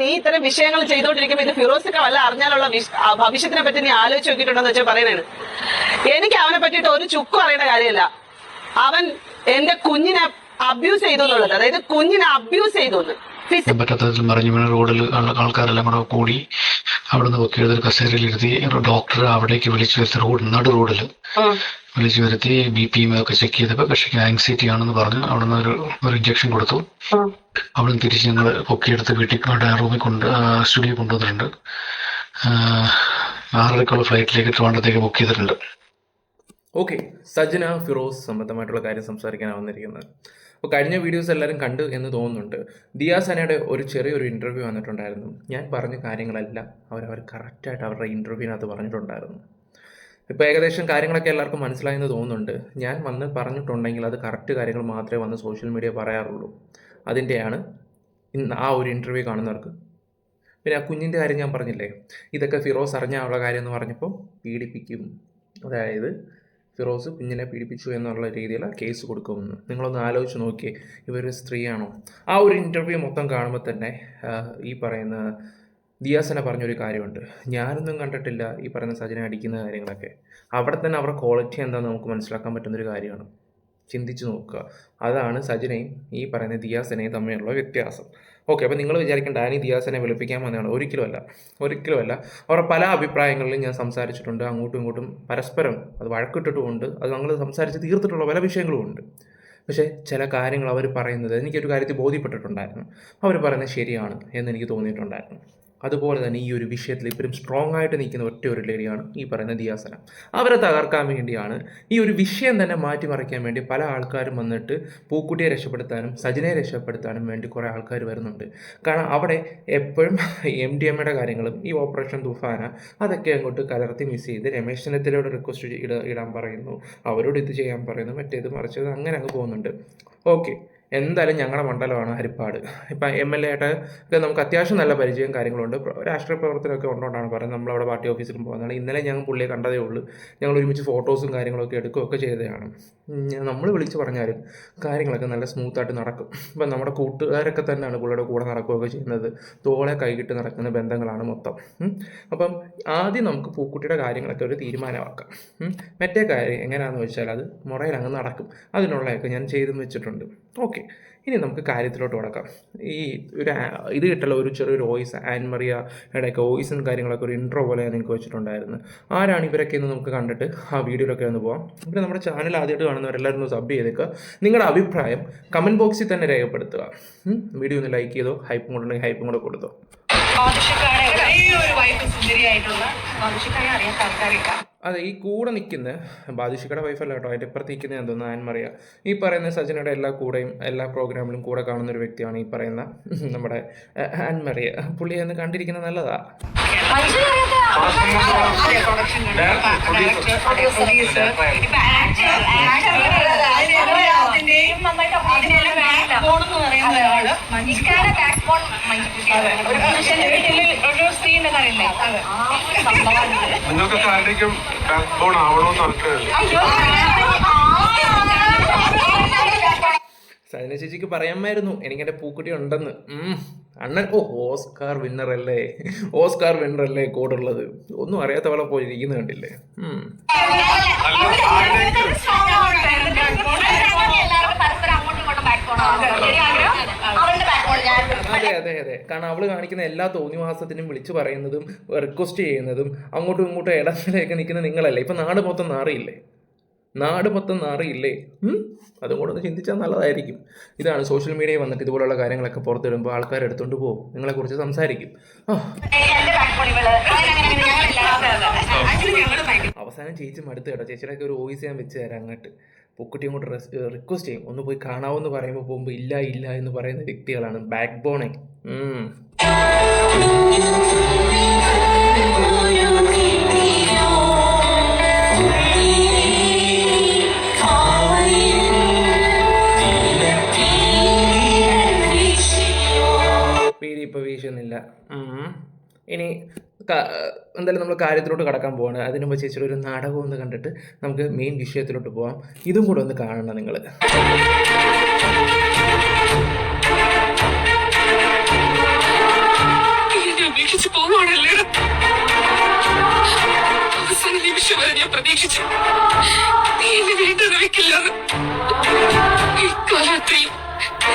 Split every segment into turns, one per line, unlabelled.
നീ ഇത്തരം വിഷയങ്ങൾ ചെയ്തുകൊണ്ടിരിക്കുമ്പോൾ ഇത് ഫിറോസിനെ വല്ല അറിഞ്ഞാലുള്ള ഭവിഷ്യത്തിനെ പറ്റി നീ ആലോചിച്ച് നോക്കിയിട്ടുണ്ടെന്ന് വെച്ചാൽ പറയുന്നതാണ്. എനിക്ക് അവനെ പറ്റിയിട്ട് ഒരു ചുക്കും അറിയേണ്ട കാര്യമില്ല. അവൻ എന്റെ കുഞ്ഞിനെ അബ്യൂസ് ചെയ്തു എന്നുള്ളത്, അതായത് കുഞ്ഞിനെ അബ്യൂസ് ചെയ്തു
പറ്റാത്തതിൽ മറിഞ്ഞു വീണ റോഡിൽ ആൾക്കാരെല്ലാം കൂടെ കൂടി അവിടുന്ന് പൊക്കിയെടുത്ത് കസേരയിലിരുത്തി ഡോക്ടർ അവിടേക്ക് വിളിച്ചു വരുത്തി നടു റോഡിൽ വിളിച്ചു വരുത്തി BP ഒക്കെ ചെക്ക് ചെയ്തപ്പോൾ പക്ഷേ ആങ്സൈറ്റി ആണെന്ന് പറഞ്ഞ് അവിടുന്ന് ഒരു ഇഞ്ചക്ഷൻ കൊടുത്തു. അവിടുന്ന് തിരിച്ച് ഞങ്ങൾ പൊക്കിയെടുത്ത് വീട്ടിൽ റൂമിൽ സ്റ്റുഡിയോ കൊണ്ടുവന്നിട്ടുണ്ട്. 6:30 ഫ്ലൈറ്റിലേക്ക് ട്രിവാൻഡ്രത്തേക്ക് ബുക്ക് ചെയ്തിട്ടുണ്ട്.
ഓക്കെ, സജന ഫിറോസ് സംബന്ധമായിട്ടുള്ള കാര്യം സംസാരിക്കാനാണ് വന്നിരിക്കുന്നത്. അപ്പോൾ കഴിഞ്ഞ വീഡിയോസ് എല്ലാവരും കണ്ടു എന്ന് തോന്നുന്നുണ്ട്. ദിയാസനയുടെ ഒരു ചെറിയൊരു ഇൻ്റർവ്യൂ വന്നിട്ടുണ്ടായിരുന്നു. ഞാൻ പറഞ്ഞ കാര്യങ്ങളെല്ലാം അവർ കറക്റ്റായിട്ട് അവരുടെ ഇൻ്റർവ്യൂവിനകത്ത് പറഞ്ഞിട്ടുണ്ടായിരുന്നു. ഇപ്പോൾ ഏകദേശം കാര്യങ്ങളൊക്കെ എല്ലാവർക്കും മനസ്സിലായെന്ന് തോന്നുന്നുണ്ട്. ഞാൻ വന്ന് പറഞ്ഞിട്ടുണ്ടെങ്കിൽ അത് കറക്റ്റ് കാര്യങ്ങൾ മാത്രമേ വന്ന് സോഷ്യൽ മീഡിയ പറയാറുള്ളൂ. അതിൻ്റെയാണ് ആ ഒരു ഇൻ്റർവ്യൂ കാണുന്നവർക്ക്. പിന്നെ ആ കുഞ്ഞിൻ്റെ കാര്യം ഞാൻ പറഞ്ഞില്ലേ, ഇതൊക്കെ ഫിറോസ് അറിഞ്ഞാലുള്ള കാര്യം എന്ന് പറഞ്ഞപ്പോൾ പീഡിപ്പിക്കും, അതായത് ഫിറോസ് കുഞ്ഞിനെ പീഡിപ്പിച്ചു എന്നുള്ള രീതിയിൽ കേസ് കൊടുക്കുമെന്ന്. നിങ്ങളൊന്ന് ആലോചിച്ച് നോക്കിയേ, ഇവരൊരു സ്ത്രീയാണോ? ആ ഒരു ഇൻ്റർവ്യൂ മൊത്തം കാണുമ്പോൾ തന്നെ ഈ പറയുന്ന ദിയാസന പറഞ്ഞൊരു കാര്യമുണ്ട്, ഞാനൊന്നും കണ്ടിട്ടില്ല ഈ പറയുന്ന സജന അടിക്കുന്ന കാര്യങ്ങളൊക്കെ. അവിടെ തന്നെ അവരുടെ ക്വാളിറ്റി എന്താണെന്ന് നമുക്ക് മനസ്സിലാക്കാൻ പറ്റുന്നൊരു കാര്യമാണ്. ചിന്തിച്ച് നോക്കുക. അതാണ് സജനയും ഈ പറയുന്ന ദിയാസനയും തമ്മിലുള്ള വ്യത്യാസം. ഓക്കെ, അപ്പോൾ നിങ്ങൾ വിചാരിക്കേണ്ട ആനി ദിയാസനെ വെളുപ്പിക്കാൻ വന്നതാണ്. ഒരിക്കലുമല്ല. അവരുടെ പല അഭിപ്രായങ്ങളിലും ഞാൻ സംസാരിച്ചിട്ടുണ്ട്. അങ്ങോട്ടും ഇങ്ങോട്ടും പരസ്പരം അത് വഴക്കിട്ടിട്ടുമുണ്ട്. അത് ഞങ്ങൾ സംസാരിച്ച് തീർത്തിട്ടുള്ള പല വിഷയങ്ങളും ഉണ്ട്. പക്ഷേ ചില കാര്യങ്ങൾ അവർ പറയുന്നത് എനിക്കൊരു കാര്യത്തിൽ ബോധ്യപ്പെട്ടിട്ടുണ്ടായിരുന്നു. അവർ പറയുന്നത് ശരിയാണ് എന്ന് എനിക്ക് തോന്നിയിട്ടുണ്ടായിരുന്നു. അതുപോലെ തന്നെ ഈ ഒരു വിഷയത്തിൽ ഇപ്പോഴും സ്ട്രോങ് ആയിട്ട് നിൽക്കുന്ന ഒറ്റ ഒരു ലേഡിയാണ് ഈ പറയുന്ന ദിയാസന. അവരെ തകർക്കാൻ വേണ്ടിയാണ്, ഈ ഒരു വിഷയം തന്നെ മാറ്റിമറിക്കാൻ വേണ്ടി പല ആൾക്കാരും വന്നിട്ട് പൂക്കുട്ടിയെ രക്ഷപ്പെടുത്താനും സജനയെ രക്ഷപ്പെടുത്താനും വേണ്ടി കുറേ ആൾക്കാർ വരുന്നുണ്ട്. കാരണം അവിടെ എപ്പോഴും MDMAയുടെ കാര്യങ്ങളും ഈ ഓപ്പറേഷൻ തുഫാന അതൊക്കെ അങ്ങോട്ട് കലർത്തി മിസ് ചെയ്ത് രമേശ് ചെന്നിത്തലയോട് റിക്വസ്റ്റ് ഇടാൻ പറയുന്നു, അവരോട് ഇത് ചെയ്യാൻ പറയുന്നു, മറ്റേത് മറിച്ചത്, അങ്ങനെ അങ്ങ് പോകുന്നുണ്ട്. ഓക്കെ, എന്തായാലും ഞങ്ങളുടെ മണ്ഡലമാണ് ഹരിപ്പാട്. ഇപ്പം MLA ആയിട്ട് ഒക്കെ നമുക്ക് അത്യാവശ്യം നല്ല പരിചയം കാര്യങ്ങളുണ്ട്. രാഷ്ട്രീയ പ്രവർത്തനമൊക്കെ ഉണ്ടോണ്ടാണ് പറയുന്നത്. നമ്മളവിടെ പാർട്ടി ഓഫീസിലും പോകുന്നതാണ്. ഇന്നലെ ഞങ്ങൾ പുള്ളിയെ കണ്ടതേ ഉള്ളൂ. ഞങ്ങൾ ഒരുമിച്ച് ഫോട്ടോസും കാര്യങ്ങളൊക്കെ എടുക്കുകയൊക്കെ ചെയ്തതാണ്. നമ്മൾ വിളിച്ച് പറഞ്ഞാലും കാര്യങ്ങളൊക്കെ നല്ല സ്മൂത്തായിട്ട് നടക്കും. ഇപ്പം നമ്മുടെ കൂട്ടുകാരൊക്കെ തന്നെയാണ് പുള്ളിയുടെ കൂടെ നടക്കുകയൊക്കെ ചെയ്യുന്നത്. തോളെ കൈകിട്ട് നടക്കുന്ന ബന്ധങ്ങളാണ് മൊത്തം. അപ്പം ആദ്യം നമുക്ക് പൂക്കുട്ടിയുടെ കാര്യങ്ങളൊക്കെ ഒരു തീരുമാനമാക്കാം. മറ്റേ കാര്യം എങ്ങനെയാണെന്ന് വെച്ചാൽ അത് മുറയിൽ അങ്ങ് നടക്കും. അതിനുള്ളതൊക്കെ ഞാൻ ചെയ്തും വെച്ചിട്ടുണ്ട്. ഓക്കെ, ഇനി നമുക്ക് കാര്യത്തിലോട്ട് കിടക്കാം. ഈ ഒരു ഇത് കിട്ടല്ലോ, ഒരു ചെറിയൊരു വോയിസ്, ആൻമറിയയുടെയൊക്കെ വോയിസും കാര്യങ്ങളൊക്കെ ഒരു ഇൻട്രോ പോലെ നിങ്ങൾക്ക് വെച്ചിട്ടുണ്ടായിരുന്നു. ആരാണ് ഇവരൊക്കെ എന്ന് നമുക്ക് കണ്ടിട്ട് ആ വീഡിയോയിലൊക്കെ ഒന്ന് പോകാം. പിന്നെ നമ്മുടെ ചാനൽ ആദ്യമായിട്ട് കാണുന്നവരെല്ലാവരും ഒന്ന് സബ് ചെയ്തേക്കുക. നിങ്ങളുടെ അഭിപ്രായം കമൻറ്റ് ബോക്സിൽ തന്നെ രേഖപ്പെടുത്തുക. വീഡിയോ ഒന്ന് ലൈക്ക് ചെയ്തോ, ഹൈപ്പും കൂടെ ഉണ്ടെങ്കിൽ ഹൈപ്പും കൂടെ കൊടുത്തോ. അതെ, ഈ കൂടെ നിൽക്കുന്ന ബാദുഷിക്കയുടെ വൈഫല്ല കേട്ടോ, അതിൻ്റെ ഇപ്പുറത്ത് നിൽക്കുന്ന എന്തോന്ന് ആൻമറിയ. ഈ പറയുന്ന സജനയുടെ എല്ലാ പ്രോഗ്രാമിലും കൂടെ കാണുന്ന ഒരു വ്യക്തിയാണ് ഈ പറയുന്ന നമ്മുടെ ആൻമറിയ. പുള്ളിയെ ഒന്ന് കണ്ടിരിക്കുന്നത് നല്ലതാ.
നിങ്ങൾക്കൊക്കെ ആരുടെയും ബാക്ക് ബോൺ ആവണമെന്ന്
സജന ചേച്ചിക്ക് പറയാമായിരുന്നു എനിക്കെൻ്റെ പൂക്കുട്ടി ഉണ്ടെന്ന്. അണ്ണൻ ഓസ്കാർ വിന്നറല്ലേ കൂടുള്ളത്. ഒന്നും അറിയാത്തവളെ പോലെ ഇരിക്കുന്നത് കണ്ടില്ലേ. അതെ, കാരണം അവള് കാണിക്കുന്ന എല്ലാ തോന്നിവാസത്തിനും വിളിച്ചു പറയുന്നതും റിക്വസ്റ്റ് ചെയ്യുന്നതും അങ്ങോട്ടും ഇങ്ങോട്ടും ഇടത്തിലേക്ക് നിൽക്കുന്ന നിങ്ങളല്ലേ. ഇപ്പം നാട് മൊത്തം നാറിയില്ലേ. അതും കൂടെ ഒന്ന് ചിന്തിച്ചാൽ നല്ലതായിരിക്കും. ഇതാണ് സോഷ്യൽ മീഡിയയിൽ വന്നിട്ട് ഇതുപോലുള്ള കാര്യങ്ങളൊക്കെ പുറത്തിടുമ്പോൾ ആൾക്കാർ എടുത്തുകൊണ്ട് പോകും, നിങ്ങളെക്കുറിച്ച് സംസാരിക്കും. അവസാനം ചേച്ചി മടുത്ത് കേട്ടോ. ചേച്ചിയുടെയൊക്കെ ഒരു വോയിസ് ഞാൻ വെച്ച് തരാം അങ്ങോട്ട്. പൊക്കുട്ടി അങ്ങോട്ട് റിക്വസ്റ്റ് ചെയ്യും, ഒന്ന് പോയി കാണാമെന്ന് പറയുമ്പോൾ പോകുമ്പോൾ ഇല്ല എന്ന് പറയുന്ന വ്യക്തികളാണ് ബാക്ക് ബോണെ. ഇപ്പം വീശുന്നില്ല. ഇനി എന്തായാലും നമ്മൾ കാര്യത്തിലോട്ട് കടക്കാൻ പോവാണ്. അതിന് മുമ്പ് ചേച്ചിയുടെ ഒരു നാടകം ഒന്ന് കണ്ടിട്ട് നമുക്ക് മെയിൻ വിഷയത്തിലോട്ട് പോവാം. ഇതും കൂടെ ഒന്ന് കാണണം നിങ്ങൾ.
പ്രതീക്ഷിച്ചു. നീ എന്നെ വീണ്ടെന്ന് വെക്കില്ലെന്ന്. ഇക്കാലത്തെയും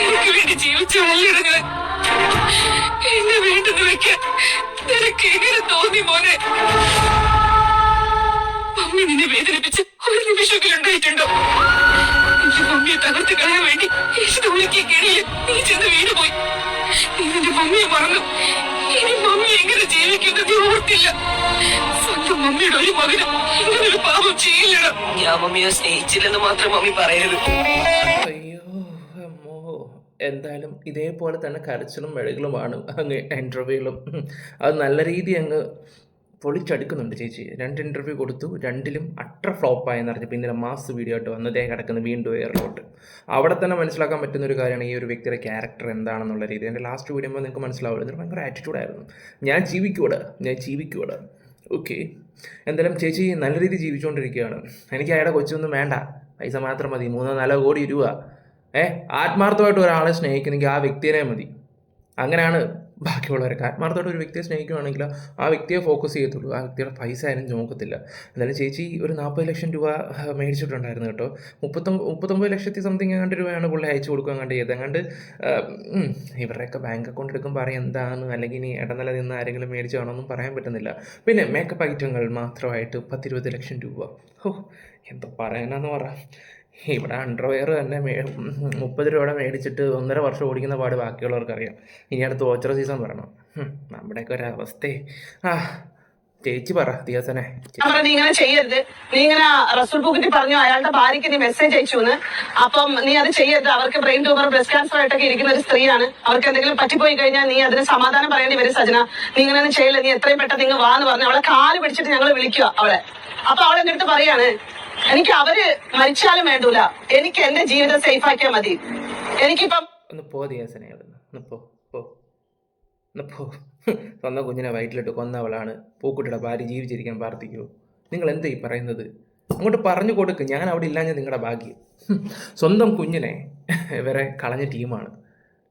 എനിക്ക് വേണ്ടി ജീവിച്ചവരല്ലേ ഞാൻ. എന്നെ വീണ്ടെന്ന് വെക്കാൻ നിനക്ക് എങ്ങനെ തോന്നി മോനെ? മമ്മി നിന്നെ വേദനിപ്പിച്ച് ഒരു നിമിഷമെങ്കിലും ഉണ്ടായിട്ടുണ്ടോ? എന്റെ മമ്മിയെ തകർത്ത് കളയാൻ വേണ്ടി ഈശ്വര ഒഴുക്കിയ കിണിയിൽ നീ ചെന്ന് വീണുപോയി. നീ നിന്റെ മമ്മിയെ മറന്നു. ഇനി മമ്മി എങ്ങനെ ജീവിക്കുന്നത് നീ ഓർത്തില്ല. സ്വന്തം മമ്മിയുടെ ഒരു മകനും ഇങ്ങനെ ഒരു പാപം ചെയ്യില്ലട. ഞാൻ മമ്മിയെ സ്നേഹിച്ചില്ലെന്ന് മാത്രം മമ്മി പറയരുത്.
അയ്യോ അമ്മോ. എന്തായാലും ഇതേപോലെ തന്നെ കരച്ചിലും മെഴുകലുമാണ് അങ്ങ് ഇൻ്റർവ്യൂകളും. അത് നല്ല രീതി അങ്ങ് പൊളിച്ചടുക്കുന്നുണ്ട് ചേച്ചി. 2 ഇൻ്റർവ്യൂ കൊടുത്തു, 2ലും അട്ടർ ഫ്ലോപ്പായെന്ന് അറിഞ്ഞു. പിന്നീട് മാസ് വീഡിയോ ആയിട്ട് വന്നതേ കിടക്കുന്ന വീണ്ടും എയറിലോട്ട്. അവിടെ തന്നെ മനസ്സിലാക്കാൻ പറ്റുന്ന ഒരു കാര്യമാണ് ഈ ഒരു വ്യക്തിയുടെ ക്യാരക്ടർ എന്താണെന്നുള്ള രീതി. എൻ്റെ ലാസ്റ്റ് വീഡിയോ നിങ്ങൾക്ക് മനസ്സിലാവില്ല. എന്നിട്ട് ഭയങ്കര ആറ്റിറ്റ്യൂഡായിരുന്നു. ഞാൻ ജീവിക്കൂടെ. ഓക്കെ, എന്തായാലും ചേച്ചി നല്ല രീതിയിൽ ജീവിച്ചുകൊണ്ടിരിക്കുകയാണ്. എനിക്ക് അയാളുടെ കൊച്ചൊന്നും വേണ്ട, പൈസ മാത്രം മതി. 3-4 കോടി രൂപ. ആത്മാർത്ഥമായിട്ട് ഒരാളെ സ്നേഹിക്കുന്നെങ്കിൽ ആ വ്യക്തിയെ മതി. അങ്ങനെയാണ് ബാക്കിയുള്ളവരൊക്കെ. ആത്മാർത്ഥമായിട്ട് ഒരു വ്യക്തിയെ സ്നേഹിക്കുകയാണെങ്കിൽ ആ വ്യക്തിയെ ഫോക്കസ് ചെയ്യത്തുള്ളൂ. ആ വ്യക്തിയുടെ പൈസ ആയാലും നോക്കത്തില്ല. എന്നാലും ചേച്ചി ഒരു 40 ലക്ഷം രൂപ മേടിച്ചിട്ടുണ്ടായിരുന്നു കേട്ടോ. 39 ലക്ഷത്തി സംതിങ് എങ്ങാണ്ട് രൂപയാണ് പുള്ളി അയച്ചു കൊടുക്കാൻ കണ്ട് ചെയ്തത്. എങ്ങാണ്ട് ഇവരുടെയൊക്കെ ബാങ്ക് അക്കൗണ്ട് എടുക്കുമ്പോൾ പറയാം എന്താണ്, അല്ലെങ്കിൽ ഇനി ഇടനില നിന്ന് ആരെങ്കിലും മേടിച്ചു കാണുമെന്നും പറയാൻ പറ്റുന്നില്ല. പിന്നെ മേക്കപ്പ് ഐറ്റങ്ങൾ മാത്രമായിട്ട് 10-20 ലക്ഷം രൂപ. എന്തോ പറയാനാന്ന് പറ. ഇവിടെ അണ്ടർവെയർ തന്നെ 30 രൂപയുടെ മേടിച്ചിട്ട് 1.5 വർഷം ഓടിക്കുന്ന പാട് ബാക്കിയുള്ളവർക്കറിയാം. ഇനി അടുത്ത് ഓച്ചറ സീസൺ വരണം. നമ്മുടെയൊക്കെ ഒരവസ്ഥയെ. ചേച്ചി പറ ദിയാസനെ.
നീ ഇങ്ങനെ ചെയ്യരുത്. നീ ഇങ്ങനെ റസൂൽ പൂക്കുറ്റി പറഞ്ഞു അയാളുടെ ഭാര്യയ്ക്ക് നീ മെസ്സേജ് അയച്ചു എന്ന്. അപ്പം നീ അത് ചെയ്യരുത്. അവർക്ക് ബ്രെയിൻ ട്യൂമർ, ബ്രസ്റ്റ് ക്യാൻസർ ആയിട്ടൊക്കെ ഇരിക്കുന്ന ഒരു സ്ത്രീയാണ്. അവർക്ക് എന്തെങ്കിലും പറ്റിപ്പോയി കഴിഞ്ഞാൽ നീ അതിന് സമാധാനം പറയേണ്ടി വരും സജന. നീ ഇങ്ങനെ ചെയ്യില്ല. നീ എത്രയും പെട്ടെന്ന് നിങ്ങൾ വാന്ന് പറഞ്ഞു അവളെ കാല് പിടിച്ചിട്ട് ഞങ്ങൾ വിളിക്കുക അവളെ. അപ്പൊ അവൾ എന്റെ അടുത്ത് പറയാണ്, എനിക്ക് അവര് മരിച്ചാലും വേണ്ടൂല, എനിക്ക് എന്റെ ജീവിതം സേഫ് ആക്കിയാൽ മതി. എനിക്കിപ്പം
ഒന്ന് പോ ദിയാസനെ, ഒന്ന് പോ. സ്വന്തം കുഞ്ഞിനെ വയറ്റിലിട്ട് കൊന്നവളാണ്. പൂക്കുട്ടിയുടെ ഭാര്യ ജീവിച്ചിരിക്കാൻ പ്രാർത്ഥിക്കുമോ? നിങ്ങൾ എന്താ ഈ പറയുന്നത്? അങ്ങോട്ട് പറഞ്ഞു കൊടുക്ക്. ഞാൻ അവിടെ ഇല്ലാഞ്ഞ നിങ്ങളുടെ ഭാഗ്യം. സ്വന്തം കുഞ്ഞിനെ ഇവരെ കളഞ്ഞ ടീമാണ്.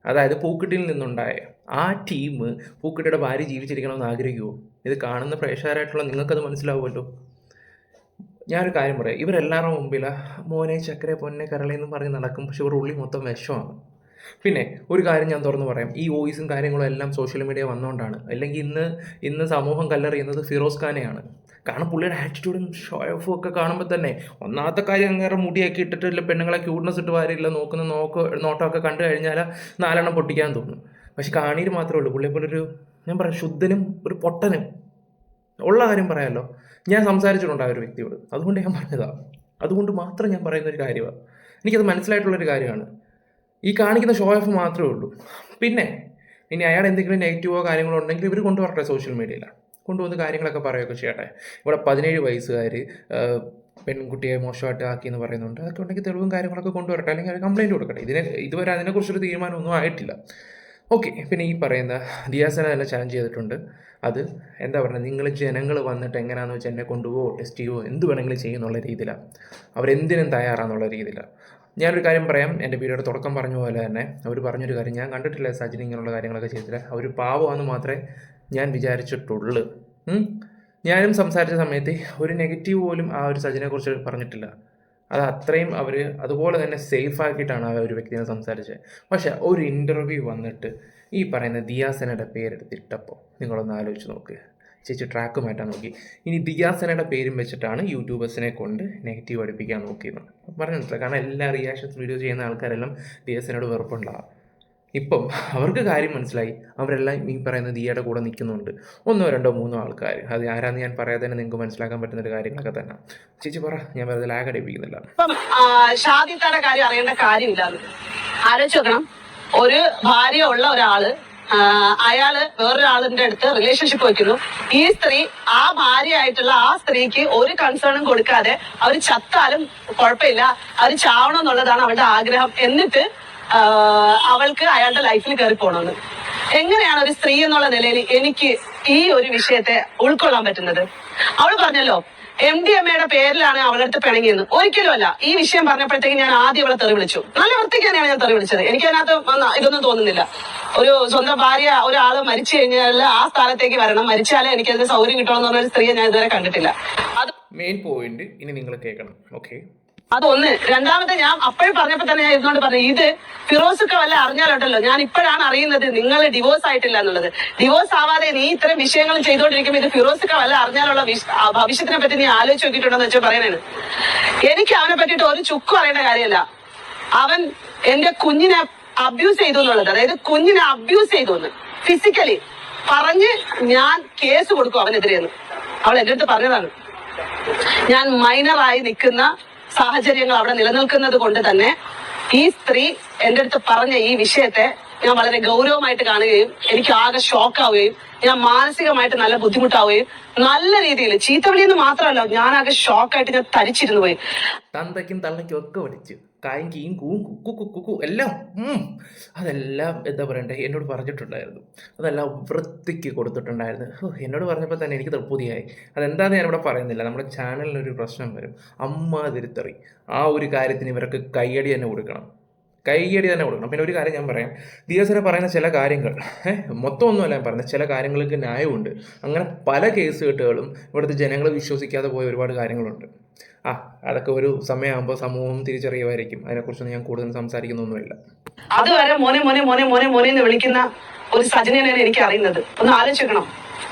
അതായത് പൂക്കുട്ടിയിൽ നിന്നുണ്ടായ ആ ടീം പൂക്കുട്ടിയുടെ ഭാര്യ ജീവിച്ചിരിക്കണമെന്ന് ആഗ്രഹിക്കുമോ? ഇത് കാണുന്ന പ്രേക്ഷകരായിട്ടുള്ള നിങ്ങൾക്കത് മനസ്സിലാവുമല്ലോ. ഞാനൊരു കാര്യം പറയാം. ഇവരെല്ലാവരുടെ മുമ്പിൽ മോനെ ചക്കരെ പൊന്നെ കരളെന്നും പറഞ്ഞ് നടക്കും. പക്ഷെ ഇവരുടെ ഉള്ളി മൊത്തം വിഷമാണ്. പിന്നെ ഒരു കാര്യം ഞാൻ തുറന്നു പറയാം. ഈ വോയിസും കാര്യങ്ങളും എല്ലാം സോഷ്യൽ മീഡിയ വന്നുകൊണ്ടാണ്. അല്ലെങ്കിൽ ഇന്ന് സമൂഹം കല്ലെറിയുന്നത് ഫിറോസ് ഖാനെയാണ്. കാരണം പുള്ളിയുടെ ആറ്റിറ്റ്യൂഡും ഷോ ഓഫും ഒക്കെ കാണുമ്പോൾ തന്നെ ഒന്നാമത്തെ കാര്യം അങ്ങനെ മുടിയൊക്കെ ഇട്ടിട്ടില്ല, പെണ്ണുങ്ങളെ ക്യൂട്ട്നെസ് ഇട്ട് വാരില്ല, നോട്ടമൊക്കെ കണ്ടു കഴിഞ്ഞാൽ 4 പൊട്ടിക്കാൻ തോന്നും. പക്ഷെ കാണീര് മാത്രമേ ഉള്ളൂ. പുള്ളിയെപ്പോലൊരു ഞാൻ പറയാം ശുദ്ധനും ഒരു പൊട്ടനും ഉള്ള കാര്യം പറയാമല്ലോ. ഞാൻ സംസാരിച്ചിട്ടുണ്ട് ആ ഒരു വ്യക്തിയോട്. അതുകൊണ്ട് ഞാൻ പറഞ്ഞതാണ്. അതുകൊണ്ട് മാത്രം ഞാൻ പറയുന്നൊരു കാര്യമാണ്. എനിക്കത് മനസ്സിലായിട്ടുള്ളൊരു കാര്യമാണ്. ഈ കാണിക്കുന്ന ഷോ ഓഫ് മാത്രമേ ഉള്ളൂ. പിന്നെ ഇനി അയാൾ എന്തെങ്കിലും നെഗറ്റീവോ കാര്യങ്ങളോ ഉണ്ടെങ്കിൽ ഇവർ കൊണ്ടുവരട്ടെ, സോഷ്യൽ മീഡിയയിൽ കൊണ്ടുവന്ന് കാര്യങ്ങളൊക്കെ പറയുകയൊക്കെ ചെയ്യട്ടെ. ഇവിടെ 17 വയസ്സുകാർ പെൺകുട്ടിയെ മോശമായിട്ട് ആക്കിയെന്ന് പറയുന്നുണ്ട്. അതൊക്കെ ഉണ്ടെങ്കിൽ തെളിവും കാര്യങ്ങളൊക്കെ കൊണ്ടുവരട്ടെ, അല്ലെങ്കിൽ അവർ കംപ്ലയിൻറ്റ് കൊടുക്കട്ടെ. ഇതുവരെ അതിനെക്കുറിച്ചൊരു തീരുമാനമൊന്നും ആയിട്ടില്ല. ഓക്കെ. പിന്നെ ഈ പറയുന്ന ദിയാസന തന്നെ ചാലഞ്ച് ചെയ്തിട്ടുണ്ട്. അത് എന്താ പറയുക, നിങ്ങൾ ജനങ്ങൾ വന്നിട്ട് എങ്ങനെയാണെന്ന് വെച്ചാൽ എന്നെ കൊണ്ടുപോകോ ടെസ്റ്റ് ചെയ്യുമോ എന്ത് വേണമെങ്കിലും ചെയ്യുന്നുള്ള രീതിയിലാണ്. അവരെന്തിനും തയ്യാറാന്നുള്ള രീതിയിലാണ്. ഞാനൊരു കാര്യം പറയാം. എൻ്റെ വീഡിയോയുടെ തുടക്കം പറഞ്ഞ പോലെ തന്നെ അവർ പറഞ്ഞൊരു കാര്യം, ഞാൻ കണ്ടിട്ടില്ല സജിൻ ഇങ്ങനെയുള്ള കാര്യങ്ങളൊക്കെ ചെയ്തില്ല. അവർ പാവമാണെന്ന് മാത്രമേ ഞാൻ വിചാരിച്ചിട്ടുള്ളൂ. ഞാനും സംസാരിച്ച സമയത്ത് ഒരു നെഗറ്റീവ് പോലും ആ ഒരു സജിനെക്കുറിച്ച് പറഞ്ഞിട്ടില്ല. അത് അത്രയും അവർ അതുപോലെ തന്നെ സേഫ് ആക്കിയിട്ടാണ് ആ ഒരു വ്യക്തിനെ സംസാരിച്ചത്. പക്ഷേ ഒരു ഇൻ്റർവ്യൂ വന്നിട്ട് ഈ പറയുന്ന ദിയാസനയുടെ പേരെടുത്തിട്ടപ്പോൾ നിങ്ങളൊന്ന് ആലോചിച്ച് നോക്ക്. ചേച്ചി ട്രാക്ക് മാറ്റാൻ നോക്കി. ഇനി ദിയാസനയുടെ പേരും വെച്ചിട്ടാണ് യൂട്യൂബേഴ്സിനെ കൊണ്ട് നെഗറ്റീവ് അടുപ്പിക്കാൻ നോക്കിയെന്ന് പറഞ്ഞിട്ടില്ല. കാരണം എല്ലാ റിയാക്ഷൻസ് വീഡിയോ ചെയ്യുന്ന ആൾക്കാരെല്ലാം ദിയാസനയോട് വെറുപ്പുണ്ടാകും. ഇപ്പം അവർക്ക് കാര്യം മനസ്സിലായി. അവരെല്ലാം ഈ പറയുന്ന ദിയയുടെ കൂടെ നിൽക്കുന്നുണ്ട്. 1, 2, 3 ആൾക്കാർ. അത് ആരാന്ന് ഞാൻ പറയാതെ തന്നെ നിങ്ങൾക്ക് മനസ്സിലാക്കാൻ പറ്റുന്ന ഒരു കാര്യങ്ങളൊക്കെ തന്നെ. ചേച്ചി പറ, ഞാൻ വെറുതെ ലാഗ് അടിപ്പിക്കുന്നില്ല.
ഇപ്പം ഷാദിത്തയുടെ കാര്യം അറിയേണ്ട കാര്യമില്ല. ആലോചിച്ച് നോക്കണം. ഒരു ഭാര്യ ഉള്ള ഒരാള് അയാള് വേറൊരാളിന്റെ അടുത്ത് റിലേഷൻഷിപ്പ് വെക്കുന്നു. ഈ സ്ത്രീ ആ ഭാര്യയായിട്ടുള്ള ആ സ്ത്രീക്ക് ഒരു കൺസേണും കൊടുക്കാതെ അവർ ചത്താലും കുഴപ്പമില്ല, അവർ ചാവണം എന്നുള്ളതാണ് അവളുടെ ആഗ്രഹം. എന്നിട്ട് അവൾക്ക് അയാളുടെ ലൈഫിൽ കയറി പോകണമെന്ന്. എങ്ങനെയാണ് ഒരു സ്ത്രീ എന്നുള്ള നിലയിൽ എനിക്ക് ഈ ഒരു വിഷയത്തെ ഉൾക്കൊള്ളാൻ പറ്റുന്നത്? അവൾ പറഞ്ഞല്ലോ MDMA പേരിലാണ് അവളുടെ അടുത്ത് പിണങ്ങിയെന്ന്. ഒരിക്കലും അല്ല. ഈ വിഷയം പറഞ്ഞപ്പോഴത്തേക്ക് ഞാൻ ആദ്യം അവളെ തെറി വിളിച്ചു. നല്ല വൃത്തിക്ക് തന്നെയാണ് ഞാൻ തെറി വിളിച്ചത്. എനിക്ക് അതിനകത്ത് ഇതൊന്നും തോന്നുന്നില്ല. ഒരു സ്വന്തം ഭാര്യ ഒരാള് മരിച്ചു കഴിഞ്ഞാൽ ആ സ്ഥാനത്തേക്ക് വരണം, മരിച്ചാലേ എനിക്കതിന് സൗകര്യം കിട്ടണമെന്ന് പറഞ്ഞൊരു സ്ത്രീയെ ഞാൻ ഇതുവരെ കണ്ടിട്ടില്ല. അത്
മെയിൻ പോയിന്റ് ഇനി നിങ്ങൾ കേൾക്കണം. ഓക്കെ,
അതൊന്ന്. രണ്ടാമത്തെ, ഞാൻ അപ്പോഴും പറഞ്ഞപ്പോ തന്നെ ഞാൻ ഇരുന്നോണ്ട് പറഞ്ഞു, ഇത് ഫിറോസൊക്കെ വല്ല അറിഞ്ഞാലോട്ടല്ലോ. ഞാൻ ഇപ്പോഴാണ് അറിയുന്നത് നിങ്ങൾ ഡിവോഴ്സ് ആയിട്ടില്ല എന്നുള്ളത്. ഡിവോഴ്സ് ആവാതെ നീ ഇത്തരം വിഷയങ്ങളും ചെയ്തുകൊണ്ടിരിക്കുമ്പോൾ ഇത് ഫിറോസൊക്കെ വല്ല അറിഞ്ഞാലുള്ള ഭവിഷ്യത്തിനെ പറ്റി നീ ആലോചിച്ച് നോക്കിയിട്ടുണ്ടോന്ന് വെച്ചാൽ പറയണേന്. എനിക്ക് അവനെ പറ്റിയിട്ട് ഒരു ചുക്കും അറിയേണ്ട കാര്യമല്ല. അവൻ എന്റെ കുഞ്ഞിനെ അബ്യൂസ് ചെയ്തു എന്നുള്ളത്, അതായത് കുഞ്ഞിനെ അബ്യൂസ് ചെയ്തു എന്ന് ഫിസിക്കലി പറഞ്ഞ് ഞാൻ കേസ് കൊടുക്കും അവനെതിരെയെന്ന് അവൾ എന്റെ അടുത്ത് പറഞ്ഞതാണ്. ഞാൻ മൈനറായി നിൽക്കുന്ന സാഹചര്യങ്ങൾ അവിടെ നിലനിൽക്കുന്നത് കൊണ്ട് തന്നെ ഈ സ്ത്രീ എന്റെ അടുത്ത് പറഞ്ഞ ഈ വിഷയത്തെ ഞാൻ വളരെ ഗൗരവമായിട്ട് കാണുകയും എനിക്ക് ആകെ ഷോക്കാവുകയും ഞാൻ മാനസികമായിട്ട് നല്ല ബുദ്ധിമുട്ടാവുകയും നല്ല രീതിയിൽ ചീത്തവിളിയെന്ന് മാത്രമല്ല, ഞാനാകെ ഷോക്കായിട്ട് ഞാൻ തരിച്ചിരുന്നു പോയി.
തന്തയ്ക്കും തള്ളയ്ക്കും ഒക്കെ വിളിച്ച് കായും കീയും കൂവും കുക്കു കുക്കു എല്ലാം അതെല്ലാം എന്താ പറയണ്ടേ എന്നോട് പറഞ്ഞിട്ടുണ്ടായിരുന്നു. അതെല്ലാം വൃത്തിക്ക് കൊടുത്തിട്ടുണ്ടായിരുന്നു. എന്നോട് പറഞ്ഞപ്പോൾ തന്നെ എനിക്ക് തൃപ്തിയായി. അതെന്താണെന്ന് ഞാനിവിടെ പറയുന്നില്ല, നമ്മുടെ ചാനലിനൊരു പ്രശ്നം വരും. തിരുത്തറി ആ ഒരു കാര്യത്തിന് ഇവർക്ക് കയ്യടി തന്നെ കൊടുക്കണം. പിന്നെ ഒരു കാര്യം ഞാൻ പറയാം, ദിയാസന പറയുന്ന ചില കാര്യങ്ങൾ മൊത്തം ഒന്നുമല്ല ഞാൻ പറയുന്നത്, ചില കാര്യങ്ങൾക്ക് ന്യായമുണ്ട്. അങ്ങനെ പല കേസ് കെട്ടുകളും ഇവിടുത്തെ ജനങ്ങൾ വിശ്വസിക്കാതെ പോയ ഒരുപാട് കാര്യങ്ങളുണ്ട്. അതൊക്കെ ഒരു സമയമാകുമ്പോൾ സമൂഹം തിരിച്ചറിയുമായിരിക്കും. അതിനെക്കുറിച്ചൊന്നും ഞാൻ കൂടുതൽ സംസാരിക്കുന്നൊന്നുമില്ല.
അതുവരെ മോനെ മോനെ മോനെ മോനെ മോനെ എന്ന് വിളിക്കുന്ന ഒരു സജനയാണ് എനിക്ക് അറിയുന്നത്. ഒന്ന് ആലോചിക്കണം,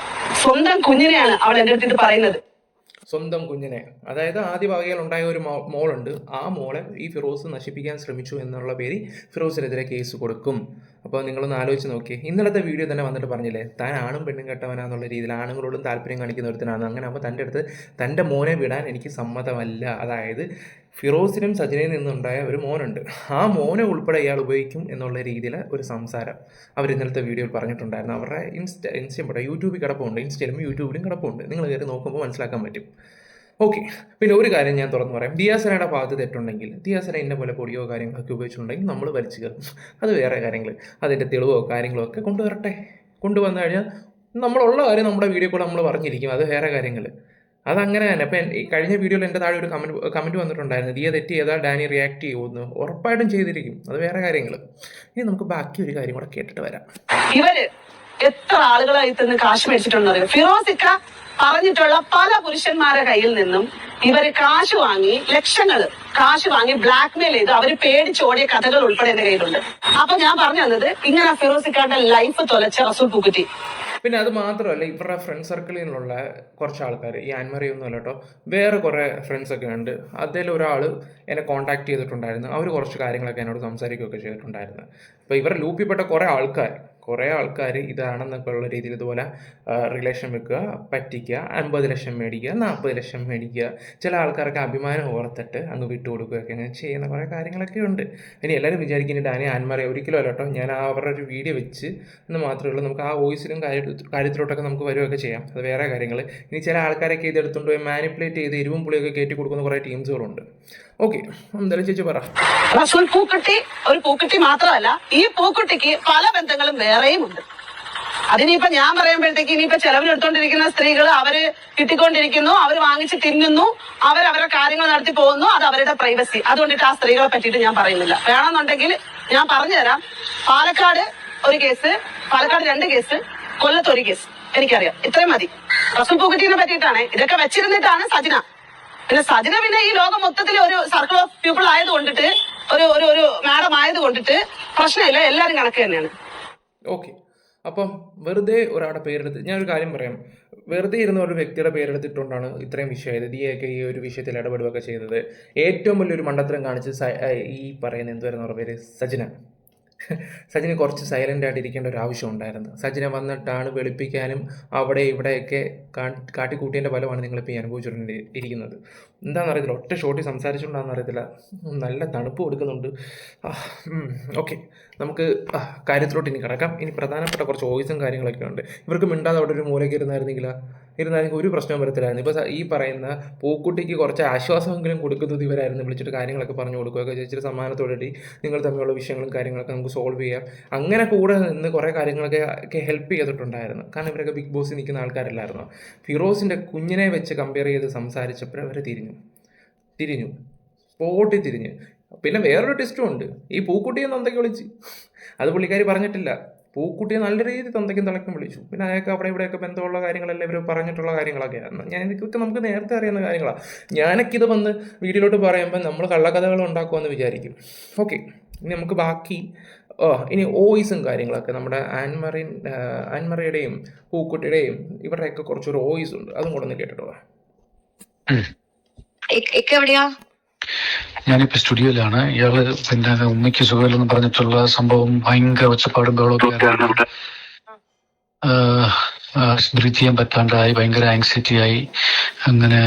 സ്വന്തം കുഞ്ഞിനെയാണ് അവൾ എന്റെ അടുത്തിട്ട് പറയുന്നത്.
സ്വന്തം കുഞ്ഞിനെ, അതായത് ആദ്യ ഭാഗയിൽ ഉണ്ടായ ഒരു മോളുണ്ട്, ആ മോളെ ഈ ഫിറോസ് നശിപ്പിക്കാൻ ശ്രമിച്ചു എന്നുള്ള പേരിൽ ഫിറോസിനെതിരെ കേസ് കൊടുക്കും. അപ്പോൾ നിങ്ങളൊന്ന് ആലോചിച്ച് നോക്കിയേ. ഇന്നലത്തെ വീഡിയോ തന്നെ വന്നിട്ട് പറഞ്ഞില്ലേ, താൻ ആണും പെണ്ണും കെട്ടവനാന്നുള്ള രീതിയിൽ ആണുങ്ങളോടും താല്പര്യം കാണിക്കുന്ന ഒരുത്തനാണ്. അങ്ങനെ അപ്പോൾ തൻ്റെ അടുത്ത് തൻ്റെ മോനെ വിടാൻ എനിക്ക് സമ്മതമല്ല. അതായത് ഫിറോസിനും സജിനയിൽ നിന്നുണ്ടായ ഒരു മോനുണ്ട്, ആ മോനെ ഉൾപ്പെടെ ഇയാൾ ഉപയോഗിക്കും എന്നുള്ള രീതിയിൽ ഒരു സംസാരം അവർ ഇന്നലത്തെ വീഡിയോയിൽ പറഞ്ഞിട്ടുണ്ടായിരുന്നു. അവരുടെ ഇൻസ്റ്റയും പെട്ടെ യൂട്യൂബിൽ കിടപ്പുണ്ട്, ഇൻസ്റ്റയിലും യൂട്യൂബിലും കിടപ്പുണ്ട്. നിങ്ങൾ കയറി നോക്കുമ്പോൾ മനസ്സിലാക്കാൻ പറ്റും. ഓക്കെ, പിന്നെ ഒരു കാര്യം ഞാൻ തുറന്നു പറയാം. ദിയാസനയുടെ ഭാഗത്ത് തെറ്റുണ്ടെങ്കിൽ, ദിയാസന ഇന്ന പോലെ പൊടിയോ കാര്യങ്ങളൊക്കെ ഉപയോഗിച്ചിട്ടുണ്ടെങ്കിൽ നമ്മൾ വലിച്ചു കയറും. അത് വേറെ കാര്യങ്ങൾ, അതിൻ്റെ തെളിവോ കാര്യങ്ങളോ ഒക്കെ കൊണ്ടുവന്നു കഴിഞ്ഞാൽ നമ്മളുള്ള കാര്യം നമ്മുടെ വീഡിയോ കൂടെ നമ്മൾ പറഞ്ഞിരിക്കും. അത് വേറെ കാര്യങ്ങൾ, അതങ്ങനെ തന്നെ. അപ്പം ഈ കഴിഞ്ഞ വീഡിയോയിൽ എൻ്റെ താഴെ ഒരു കമൻറ്റ് വന്നിട്ടുണ്ടായിരുന്നു, ദിയ തെറ്റ് ചെയ്താൽ ഡാനി റിയാക്ട് ചെയ്യുമെന്ന്. ഉറപ്പായിട്ടും ചെയ്തിരിക്കും, അത് വേറെ കാര്യങ്ങൾ. ഇനി നമുക്ക് ബാക്കി ഒരു കാര്യം കൂടെ കേട്ടിട്ട് വരാം.
ഇവര് എത്ര ആളുകളായി തന്നെ കാശ് മേടിച്ചിട്ടുണ്ടോ? ഫിറോസിക്ക പറഞ്ഞിട്ടുള്ള പല പുരുഷന്മാരുടെ കയ്യിൽ നിന്നും ഇവര് കാശ് വാങ്ങി, ലക്ഷങ്ങള് കാശ് വാങ്ങി ബ്ലാക്ക്മെയിൽ ചെയ്ത് അവര് പേടിച്ചോടിയ കഥകൾ ഉൾപ്പെടെ എന്റെ കയ്യിലുണ്ട്. അപ്പൊ ഞാൻ പറഞ്ഞു തന്നത്, ഇങ്ങനെ ഫിറോസിക്കാരുടെ ലൈഫ് തൊലച്ച റസൂൽ പൂക്കുറ്റി.
പിന്നെ അത് മാത്രമല്ല, ഇവരുടെ ഫ്രണ്ട് സർക്കിളിലുള്ള കുറച്ച് ആൾക്കാർ, ഈ ആൻമറിയൊന്നും അല്ല കേട്ടോ, വേറെ കുറേ ഫ്രണ്ട്സൊക്കെ ഉണ്ട്. അതിലൊരാൾ എന്നെ കോൺടാക്ട് ചെയ്തിട്ടുണ്ടായിരുന്നു. അവർ കുറച്ച് കാര്യങ്ങളൊക്കെ എന്നോട് സംസാരിക്കുകയൊക്കെ ചെയ്തിട്ടുണ്ടായിരുന്നു. അപ്പോൾ ഇവരുടെ ലൂപ്പിൽപ്പെട്ട കുറേ ആൾക്കാർ ഇതാണെന്നൊക്കെ ഉള്ള രീതിയിൽ ഇതുപോലെ റിലേഷൻ വെക്കുക, പറ്റിക്കുക, 50 ലക്ഷം മേടിക്കുക, 40 ലക്ഷം മേടിക്കുക, ചില ആൾക്കാർക്ക് അഭിമാനം ഓർത്തിട്ട് അങ്ങ് വിട്ടുകൊടുക്കുകയൊക്കെ അങ്ങനെ ചെയ്യുന്ന കുറേ കാര്യങ്ങളൊക്കെ ഉണ്ട്. ഇനി എല്ലാവരും വിചാരിക്കുന്നത് ഡാനി ആൻമറി ഒരിക്കലും അല്ല കേട്ടോ, ഞാൻ അവരുടെ ഒരു വീഡിയോ വെച്ച് എന്ന് മാത്രമേ ഉള്ളൂ. നമുക്ക് ആ വോയിസിലും കാര്യത്തിലോട്ടൊക്കെ നമുക്ക് വരുകയൊക്കെ ചെയ്യാം, അത് വേറെ കാര്യങ്ങൾ. ഇനി ചില ആൾക്കാരൊക്കെ ഇതെടുത്തുകൊണ്ട് പോയി മാനിപ്പുലേറ്റ് ചെയ്ത് എരിവും പുളിയൊക്കെ കയറ്റി കൊടുക്കുന്ന കുറേ ടീംസുകളുണ്ട്. ഓക്കെ, എന്തായാലും ചേച്ചി പറ.
റസൂൽ പൂക്കുട്ടി ഒരു പൂക്കുട്ടി മാത്രമല്ല, ഈ പൂക്കുട്ടിക്ക് പല ബന്ധങ്ങളും വേറെയും ഉണ്ട്. അതിനിപ്പോ ഞാൻ പറയുമ്പോഴത്തേക്ക് ഇനിയിപ്പോ ചെലവിനെടുത്തോണ്ടിരിക്കുന്ന സ്ത്രീകൾ അവര് കിട്ടിക്കൊണ്ടിരിക്കുന്നു, അവർ വാങ്ങിച്ച് തിന്നുന്നു, അവരവരുടെ കാര്യങ്ങൾ നടത്തി പോകുന്നു, അത് അവരുടെ പ്രൈവസി. അതുകൊണ്ടിട്ട് ആ സ്ത്രീകളെ പറ്റിയിട്ട് ഞാൻ പറയുന്നില്ല. വേണമെന്നുണ്ടെങ്കിൽ ഞാൻ പറഞ്ഞുതരാം. പാലക്കാട് ഒരു കേസ്, പാലക്കാട് 2 കേസ്, കൊല്ലത്ത് 1 കേസ് എനിക്കറിയാം. ഇത്രയും മതി. റസൂൽ പൂക്കുട്ടിനെ പറ്റിയിട്ടാണ് ഇതൊക്കെ വെച്ചിരുന്നിട്ടാണ് സജിന. പിന്നെ സജിന പിന്നെ ഈ ലോകം മൊത്തത്തിൽ ഒരു സർക്കിൾ ഓഫ് പീപ്പിൾ ആയതുകൊണ്ടിട്ട്, ഒരു മാഡം ആയതുകൊണ്ടിട്ട് പ്രശ്നമില്ല, എല്ലാരും കണക്ക് തന്നെയാണ്.
ഓക്കെ, അപ്പം വെറുതെ ഒരാളുടെ പേരെടുത്ത് ഞാനൊരു കാര്യം പറയാം. വെറുതെ ഇരുന്ന ഒരു വ്യക്തിയുടെ പേരെടുത്തിട്ടുകൊണ്ടാണ് ഇത്രയും വിഷയമായത്. ദിയൊക്കെ ഈ ഒരു വിഷയത്തിൽ ഇടപെടുകയൊക്കെ ചെയ്തത്. ഏറ്റവും വലിയൊരു മണ്ടത്തരം കാണിച്ച് ഈ പറയുന്ന എന്തുവരുന്ന പേര് സജിന് കുറച്ച് സൈലൻ്റ് ആയിട്ട് ഇരിക്കേണ്ട ഒരു ആവശ്യം ഉണ്ടായിരുന്നു. സജിനെ വന്നിട്ടാണ് വെളുപ്പിക്കാനും അവിടെ ഇവിടെയൊക്കെ കാട്ടിക്കൂട്ടിയതിൻ്റെ ഫലമാണ് നിങ്ങളിപ്പോൾ ഈ അനുഭവിച്ചുകൊണ്ടിരിക്കുന്നത്. എന്താണെന്ന് അറിയത്തില്ല, ഒറ്റ ഷോട്ടിൽ സംസാരിച്ചുകൊണ്ടാണെന്ന് അറിയത്തില്ല, നല്ല തണുപ്പ് കൊടുക്കുന്നുണ്ട്. ഓക്കെ, നമുക്ക് കാര്യത്തിലോട്ട് ഇനി കിടക്കാം. ഇനി പ്രധാനപ്പെട്ട കുറച്ച് വോയിസും കാര്യങ്ങളൊക്കെ ഉണ്ട്. ഇവർക്ക് മിണ്ടാതെ അവിടെ ഒരു മൂലയ്ക്ക് ഇരുന്നായിരുന്നെങ്കിൽ ഒരു പ്രശ്നവും വരത്തില്ലായിരുന്നു. ഇപ്പോൾ ഈ പറയുന്ന പൂക്കുട്ടിക്ക് കുറച്ച് ആശ്വാസമെങ്കിലും കൊടുക്കുന്നത് ഇവരായിരുന്നു. വിളിച്ചിട്ട് കാര്യങ്ങളൊക്കെ പറഞ്ഞു കൊടുക്കുകയൊക്കെ ചേച്ചിയുടെ സമ്മാനത്തോടെ നിങ്ങൾ തമ്മിലുള്ള വിഷയങ്ങളും കാര്യങ്ങളൊക്കെ നമുക്ക് സോൾവ് ചെയ്യാം. അങ്ങനെ കൂടെ നിന്ന് കുറേ കാര്യങ്ങളൊക്കെ ഹെൽപ്പ് ചെയ്തിട്ടുണ്ടായിരുന്നു. കാരണം ഇവരൊക്കെ ബിഗ് ബോസിൽ നിൽക്കുന്ന ആൾക്കാരല്ലായിരുന്നു. ഫിറോസിൻ്റെ കുഞ്ഞിനെ വെച്ച് കമ്പയർ ചെയ്ത് സംസാരിച്ചപ്പോൾ അവർ തിരിഞ്ഞു സ്പോട്ടിൽ തിരിഞ്ഞ്. പിന്നെ വേറൊരു ടെസ്റ്റും ഉണ്ട്. ഈ പൂക്കുട്ടിയെന്ന് എന്തൊക്കെ വിളിച്ച് അത് പുള്ളിക്കാരി പറഞ്ഞിട്ടില്ല. പൂക്കുട്ടിയെ നല്ല രീതിയിൽ തന്തയ്ക്കും തളയ്ക്കും വിളിച്ചു. പിന്നെ അയാൾക്ക് അവിടെ ഇവിടെയൊക്കെ ബന്ധമുള്ള കാര്യങ്ങളെല്ലാം ഇവർ പറഞ്ഞിട്ടുള്ള കാര്യങ്ങളൊക്കെയാണ്. ഇതൊക്കെ നമുക്ക് നേരത്തെ അറിയുന്ന കാര്യങ്ങളാണ്. ഞാനൊക്കെ ഇത് വന്ന് വീഡിയോയിലോട്ട് പറയുമ്പോൾ നമ്മൾ കള്ളക്കഥകൾ ഉണ്ടാക്കുമെന്ന് വിചാരിക്കും. ഓക്കെ, ഇനി നമുക്ക് ബാക്കി ഇനി ഓയിസും കാര്യങ്ങളൊക്കെ നമ്മുടെ ആൻമറിയുടെയും പൂക്കുട്ടിയുടെയും ഇവരുടെയൊക്കെ കുറച്ചൊരു ഓയിസ് ഉണ്ട്, അതും കൂടെ ഒന്ന് കേട്ടിട്ടോ.
എവിടെയാ?
ഞാനിപ്പോ സ്റ്റുഡിയോയിലാണ്. ഇയാള് പിന്നെ ഉമ്മയ്ക്ക് സുഖമില്ലെന്ന് പറഞ്ഞിട്ടുള്ള സംഭവം ഭയങ്കര ഒച്ചപ്പാടും ബഹളമൊക്കെ ബ്രീത്ത് ചെയ്യാൻ പറ്റാണ്ടായി, ഭയങ്കര ആങ്സൈറ്റി ആയി. അങ്ങനെ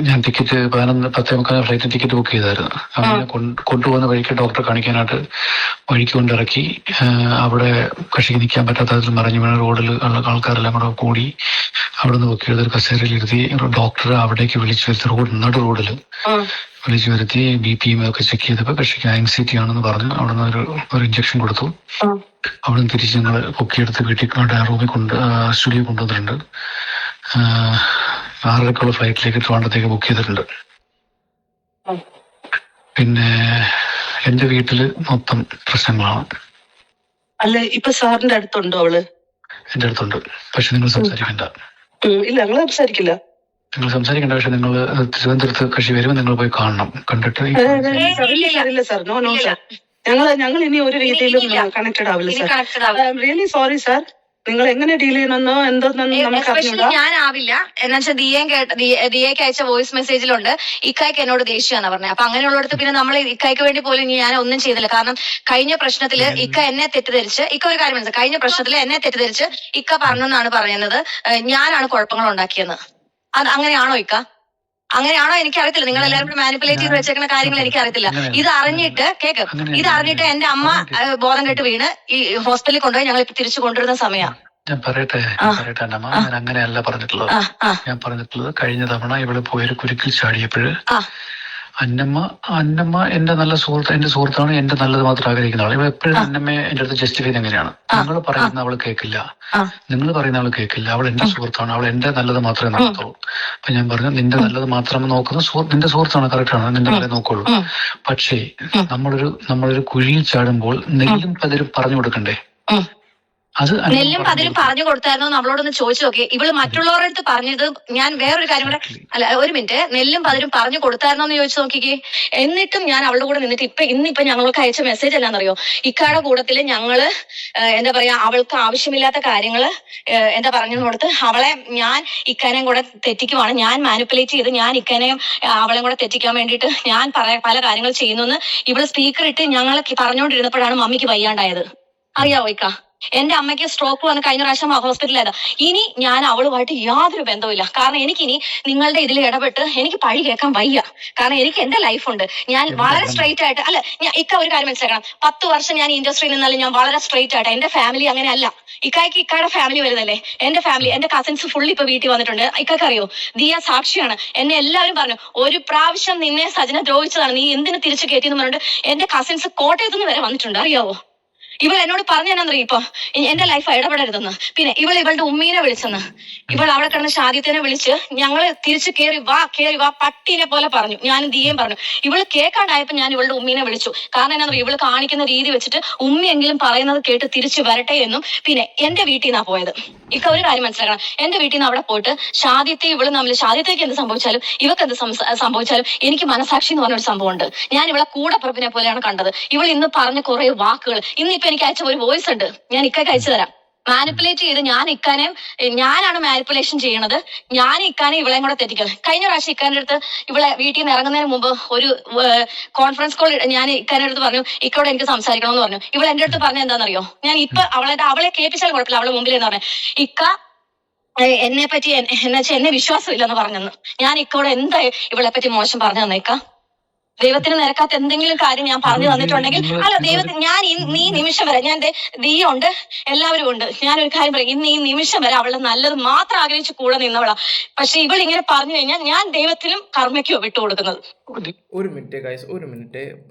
ഞാൻ ടിക്കറ്റ് 11:10 ഫ്ലൈറ്റ് ടിക്കറ്റ് ബുക്ക് ചെയ്തായിരുന്നു. അങ്ങനെ കൊണ്ടുപോകുന്ന വഴിക്ക് ഡോക്ടറെ കാണിക്കാനായിട്ട് വഴിക്ക് കൊണ്ടിറക്കി. അവിടെ കക്ഷിക്ക് നിൽക്കാൻ പറ്റാത്ത തരത്തിൽ മറിഞ്ഞു വീണ റോഡിൽ ആൾക്കാരെല്ലാം കൂടെ കൂടി അവിടെ നിന്ന് ബുക്ക് ചെയ്തൊരു കസേരയിലിരുത്തി ഡോക്ടറെ അവിടേക്ക് വിളിച്ചു വരുത്തി നടു റോഡിൽ വിളിച്ചു വരുത്തി BPM ഒക്കെ ചെക്ക് ചെയ്തപ്പോൾ കക്ഷിക്ക് ആങ്സൈറ്റി ആണെന്ന് പറഞ്ഞു. അവിടെ നിന്ന് ഒരു ഇഞ്ചക്ഷൻ കൊടുത്തു. അവിടെ നിന്ന് തിരിച്ച് ഞങ്ങൾ പൊക്കിയെടുത്ത് വീട്ടിൽ റൂമിൽ സ്റ്റുഡിയോ കൊണ്ടുവന്നിട്ടുണ്ട്. 6:30 ഫ്ലൈറ്റിലേക്ക് ട്രിവാൻഡ്രത്തേക്ക് ബുക്ക് ചെയ്തിട്ടുണ്ട്. പിന്നെ എന്റെ വീട്ടില് മൊത്തം പ്രശ്നങ്ങളാണ്.
അല്ല, ഇപ്പൊ സാറിന്റെ അടുത്തുണ്ടോ അവള്?
എന്റെ അടുത്തുണ്ട്, പക്ഷെ നിങ്ങൾ സംസാരിക്കണ്ട.
ഇല്ല, ഞങ്ങൾ സംസാരിക്കില്ല.
നിങ്ങൾ സംസാരിക്കേണ്ട, പക്ഷെ നിങ്ങൾ തിരുവനന്തപുരത്ത് കക്ഷി വരുമ്പോൾ നിങ്ങൾ പോയി കാണണം. കണ്ടിട്ട്
ഇല്ല സാർ, നോ സാർ, ഞങ്ങൾ ഇനി ഒരു രീതിയിലും കണക്റ്റഡ് ആവില്ല സാർ. Really sorry sir. നിങ്ങൾ എങ്ങനെ ഡീൽ ചെയ്യണമെന്നോ എന്തോന്നൊന്നും നമുക്ക് അറിഞ്ഞൂടാ.
ഞാനാവില്ല. എന്നാ വെച്ചാൽ ദിയയ്ക്ക് അയച്ച വോയിസ് മെസ്സേജിലുണ്ട് ഇക്കായ്ക്ക് എന്നോട് ദേഷ്യമാണെന്ന് പറഞ്ഞത്. അപ്പൊ അങ്ങനെയുള്ളടത്ത് പിന്നെ നമ്മൾ ഇക്കായ്ക്ക് വേണ്ടി പോലും ഞാൻ ഒന്നും ചെയ്തില്ല. കാരണം കഴിഞ്ഞ പ്രശ്നത്തില് ഇക്ക എന്നെ തെറ്റിദ്ധരിച്ച്, ഇക്ക ഒരു കാര്യം മനസ്സിലായി, കഴിഞ്ഞ പ്രശ്നത്തില് എന്നെ തെറ്റിദ്ധരിച്ച് ഇക്ക പറഞ്ഞെന്നാണ് പറയുന്നത് ഞാനാണ് കുഴപ്പങ്ങൾ ഉണ്ടാക്കിയെന്ന്. അത് അങ്ങനെയാണോ ഇക്ക? അങ്ങനെയാണോ? എനിക്ക് അറിയത്തില്ല. നിങ്ങൾ എല്ലാവരും കൂടി മാനിപ്പുലേറ്റ് ചെയ്ത് വെച്ചേക്കുന്ന കാര്യങ്ങൾ എനിക്ക് അറിയത്തില്ല. ഇത് അറിഞ്ഞിട്ട് എന്റെ അമ്മ ബോധം കെട്ട് വീണ് ഈ ഹോസ്പിറ്റലിൽ കൊണ്ടുപോയി ഞങ്ങൾ ഇപ്പൊ തിരിച്ചു കൊണ്ടുവരുന്ന സമയമാണ്.
ഞാൻ പറയട്ടെ അന്നമ്മ, ഞാൻ അങ്ങനെയല്ല പറഞ്ഞിട്ടുള്ളത്. ഞാൻ പറഞ്ഞിട്ടുള്ളത് കഴിഞ്ഞ തവണ ഇവിടെ പോയൊരു കുരുക്കിൽ ചാടിയപ്പോഴ് അന്നമ്മ എന്റെ നല്ല എന്റെ സുഹൃത്താണ്, എന്റെ നല്ലത് മാത്രം ആഗ്രഹിക്കുന്ന ആൾ. ഇവിടെ എപ്പോഴും അന്നമ്മയെ എന്റെ അടുത്ത് ജസ്റ്റിഫൈ എങ്ങനെയാണ്? നിങ്ങൾ പറയുന്ന അവൾ കേൾക്കില്ല, നിങ്ങൾ പറയുന്ന അവൾ കേൾക്കില്ല. അവൾ എന്റെ സുഹൃത്താണ്, അവൾ എന്റെ നല്ലത് മാത്രമേ നോക്കത്തുള്ളൂ. അപ്പൊ ഞാൻ പറഞ്ഞു, നിന്റെ നല്ലത് മാത്രം നോക്കുന്ന നിന്റെ സുഹൃത്താണ്, കറക്റ്റാണ്, നിന്റെ നല്ലത് നോക്കുള്ളൂ. പക്ഷേ നമ്മളൊരു കുഴിയിൽ ചാടുമ്പോൾ നെല്ലും പലരും പറഞ്ഞു കൊടുക്കണ്ടേ?
നെല്ലും പതിരും പറഞ്ഞു കൊടുത്തായിരുന്നു അവളോടൊന്ന് ചോദിച്ചു നോക്കി. ഇവള് മറ്റുള്ളവരുടെ അടുത്ത് പറഞ്ഞത് ഞാൻ വേറൊരു കാര്യം കൂടെ, അല്ല ഒരു മിനിറ്റ്, നെല്ലും പതിരും പറഞ്ഞു കൊടുത്തായിരുന്നോ എന്ന് ചോദിച്ചു നോക്കിക്കേ. എന്നിട്ടും ഞാൻ അവളുടെ കൂടെ നിന്നിട്ട് ഇന്നിപ്പൊ ഞങ്ങൾക്ക് അയച്ച മെസ്സേജ് എന്നാന്നറിയോ? ഇക്കാടെ കൂട്ടത്തില് ഞങ്ങള് എന്താ പറയാ, അവൾക്ക് ആവശ്യമില്ലാത്ത കാര്യങ്ങള് എന്താ പറഞ്ഞു കൊടുത്ത് അവളെ ഞാൻ ഇക്കാനെയും കൂടെ തെറ്റിക്കുവാണ്, ഞാൻ മാനിപ്പുലേറ്റ് ചെയ്ത് ഞാൻ ഇക്കാനെയും അവളെയും കൂടെ തെറ്റിക്കാൻ വേണ്ടിയിട്ട് ഞാൻ പല കാര്യങ്ങൾ ചെയ്യുന്നു ഇവള് സ്പീക്കർ ഇട്ട് ഞങ്ങൾ പറഞ്ഞുകൊണ്ടിരുന്നപ്പോഴാണ് മമ്മിക്ക് വയ്യാണ്ടായത്. അറിയാവോ ഇക്ക? എന്റെ അമ്മയ്ക്ക് സ്ട്രോക്ക് വന്ന് കഴിഞ്ഞ പ്രാവശ്യം ഹോസ്പിറ്റലിലായത്. ഇനി ഞാൻ അവളുമായിട്ട് യാതൊരു ബന്ധവുമില്ല. കാരണം എനിക്കിനി നിങ്ങളുടെ ഇതിൽ ഇടപെട്ട് എനിക്ക് പഴി കേൾക്കാൻ വയ്യ. കാരണം എനിക്ക് എന്റെ ലൈഫുണ്ട്. ഞാൻ വളരെ സ്ട്രെയിറ്റ് ആയിട്ട്, അല്ല ഇക്ക ഒരു കാര്യം മനസ്സിലാക്കണം, 10 വർഷം ഞാൻ ഇൻഡസ്ട്രിയിൽ നിന്നാലും ഞാൻ വളരെ സ്ട്രെയിറ്റ് ആയിട്ട്. എന്റെ ഫാമിലി അങ്ങനെ അല്ല. ഇക്കായുടെ ഫാമിലി വരുന്നല്ലേ. എന്റെ ഫാമിലി, എന്റെ കസിൻസ് ഫുൾ ഇപ്പൊ വീട്ടിൽ വന്നിട്ടുണ്ട്. ഇക്കൊക്കെ അറിയോ? ദിയ സാക്ഷിയാണ്. എന്നെ എല്ലാവരും പറഞ്ഞു, ഒരു പ്രാവശ്യം നിന്നെ സജന ദ്രോഹിച്ചതാണ്, നീ എന്തിനു തിരിച്ചു കയറ്റിയെന്ന് പറഞ്ഞിട്ട് എന്റെ കസിൻസ് കോട്ടയത്ത് നിന്ന് വരെ വന്നിട്ടുണ്ട്. അറിയാവോ? ഇവൾ എന്നോട് പറഞ്ഞെന്നറിയ ഇപ്പൊ എന്റെ ലൈഫ് ഇടപെടരുതെന്ന്. പിന്നെ ഇവളുടെ ഉമ്മീനെ വിളിച്ചെന്ന്. ഇവൾ അവിടെ കിടന്ന് ഷാദിയത്തിനെ വിളിച്ച് ഞങ്ങള് തിരിച്ചു കേറി വാ പട്ടീനെ പോലെ പറഞ്ഞു. ഞാനും ദിയേം പറഞ്ഞു. ഇവള് കേൾക്കാണ്ടായപ്പോ ഞാൻ ഇവളുടെ ഉമ്മീനെ വിളിച്ചു. കാരണം എന്നാ ഇവള് കാണിക്കുന്ന രീതി വെച്ചിട്ട് ഉമ്മയെങ്കിലും പറയുന്നത് കേട്ട് തിരിച്ചു വരട്ടെ എന്നും. പിന്നെ എന്റെ വീട്ടിൽ നിന്നാ പോയത്. ഇക്ക ഒരു കാര്യം മനസ്സിലാക്കണം, എന്റെ വീട്ടിൽ നിന്ന് അവിടെ പോയിട്ട് ഷാദിയത്തെ ഇവള് തമ്മിൽ, ഷാദിയത്തേക്ക് എന്ത് സംഭവിച്ചാലും ഇവക്ക് എന്ത് സംഭവിച്ചാലും എനിക്ക് മനസാക്ഷി എന്ന് പറഞ്ഞൊരു സംഭവം ഉണ്ട്. ഞാൻ ഇവളെ കൂടെ പുറപ്പിനെ പോലെയാണ് കണ്ടത്. ഇവൾ ഇന്ന് പറഞ്ഞ കുറെ വാക്കുകൾ, ഇന്നിപ്പൊ എനിക്ക് അയച്ച ഒരു വോയിസ് ഉണ്ട്, ഞാൻ ഇക്കൊക്കെ അയച്ചു തരാം. മാനിപ്പുലേറ്റ് ചെയ്ത് ഞാനാണ് മാനിപ്പുലേഷൻ ചെയ്യണത്. ഞാൻ ഇക്കാനെ ഇവളെയും കൂടെ തെറ്റിക്കുന്നത്. കഴിഞ്ഞ പ്രാവശ്യം ഇക്കാന്റെ അടുത്ത് ഇവളെ വീട്ടിൽ നിന്ന് ഇറങ്ങുന്നതിന് മുമ്പ് ഒരു കോൺഫറൻസ് കോൾ ഞാൻ ഇക്കാന്റെ അടുത്ത് പറഞ്ഞു, ഇക്കോടെ എനിക്ക് സംസാരിക്കണമെന്ന് പറഞ്ഞു. ഇവൾ എന്റെ അടുത്ത് പറഞ്ഞ എന്താണെന്നറിയോ? ഞാൻ ഇപ്പൊ അവളെ കേൾപ്പിച്ചാൽ കുഴപ്പമില്ല, അവളെ മുമ്പിലെന്ന് പറഞ്ഞു. ഇക്ക എന്നെ പറ്റി എന്നെ വിശ്വാസമില്ലെന്ന് പറഞ്ഞെന്ന്. ഞാൻ ഇക്കോടെ എന്താ ഇവളെ പറ്റി മോശം പറഞ്ഞു തന്നെ? ഇക്ക ദൈവത്തിന് നിരക്കാത്ത എന്തെങ്കിലും കാര്യം ഞാൻ പറഞ്ഞു തന്നിട്ടുണ്ടെങ്കിൽ, അല്ല ദൈവത്തിന് ഞാൻ ഈ നിമിഷം വരെ, ഞാൻ ദിയുണ്ട്, എല്ലാവരും ഉണ്ട്, ഞാനൊരു കാര്യം പറയും, ഇന്ന് ഈ നിമിഷം വരെ അവളുടെ നല്ലത് മാത്രം ആഗ്രഹിച്ച് കൂടെ നിന്നവളാ. പക്ഷെ ഇവൾ ഇങ്ങനെ പറഞ്ഞു കഴിഞ്ഞാൽ ഞാൻ ദൈവത്തിനും കർമ്മയ്ക്കോ വിട്ടുകൊടുക്കുന്നത്.
ഒരു മിനിറ്റ് ഗൈസ്, ഒരു മിനിറ്റ്,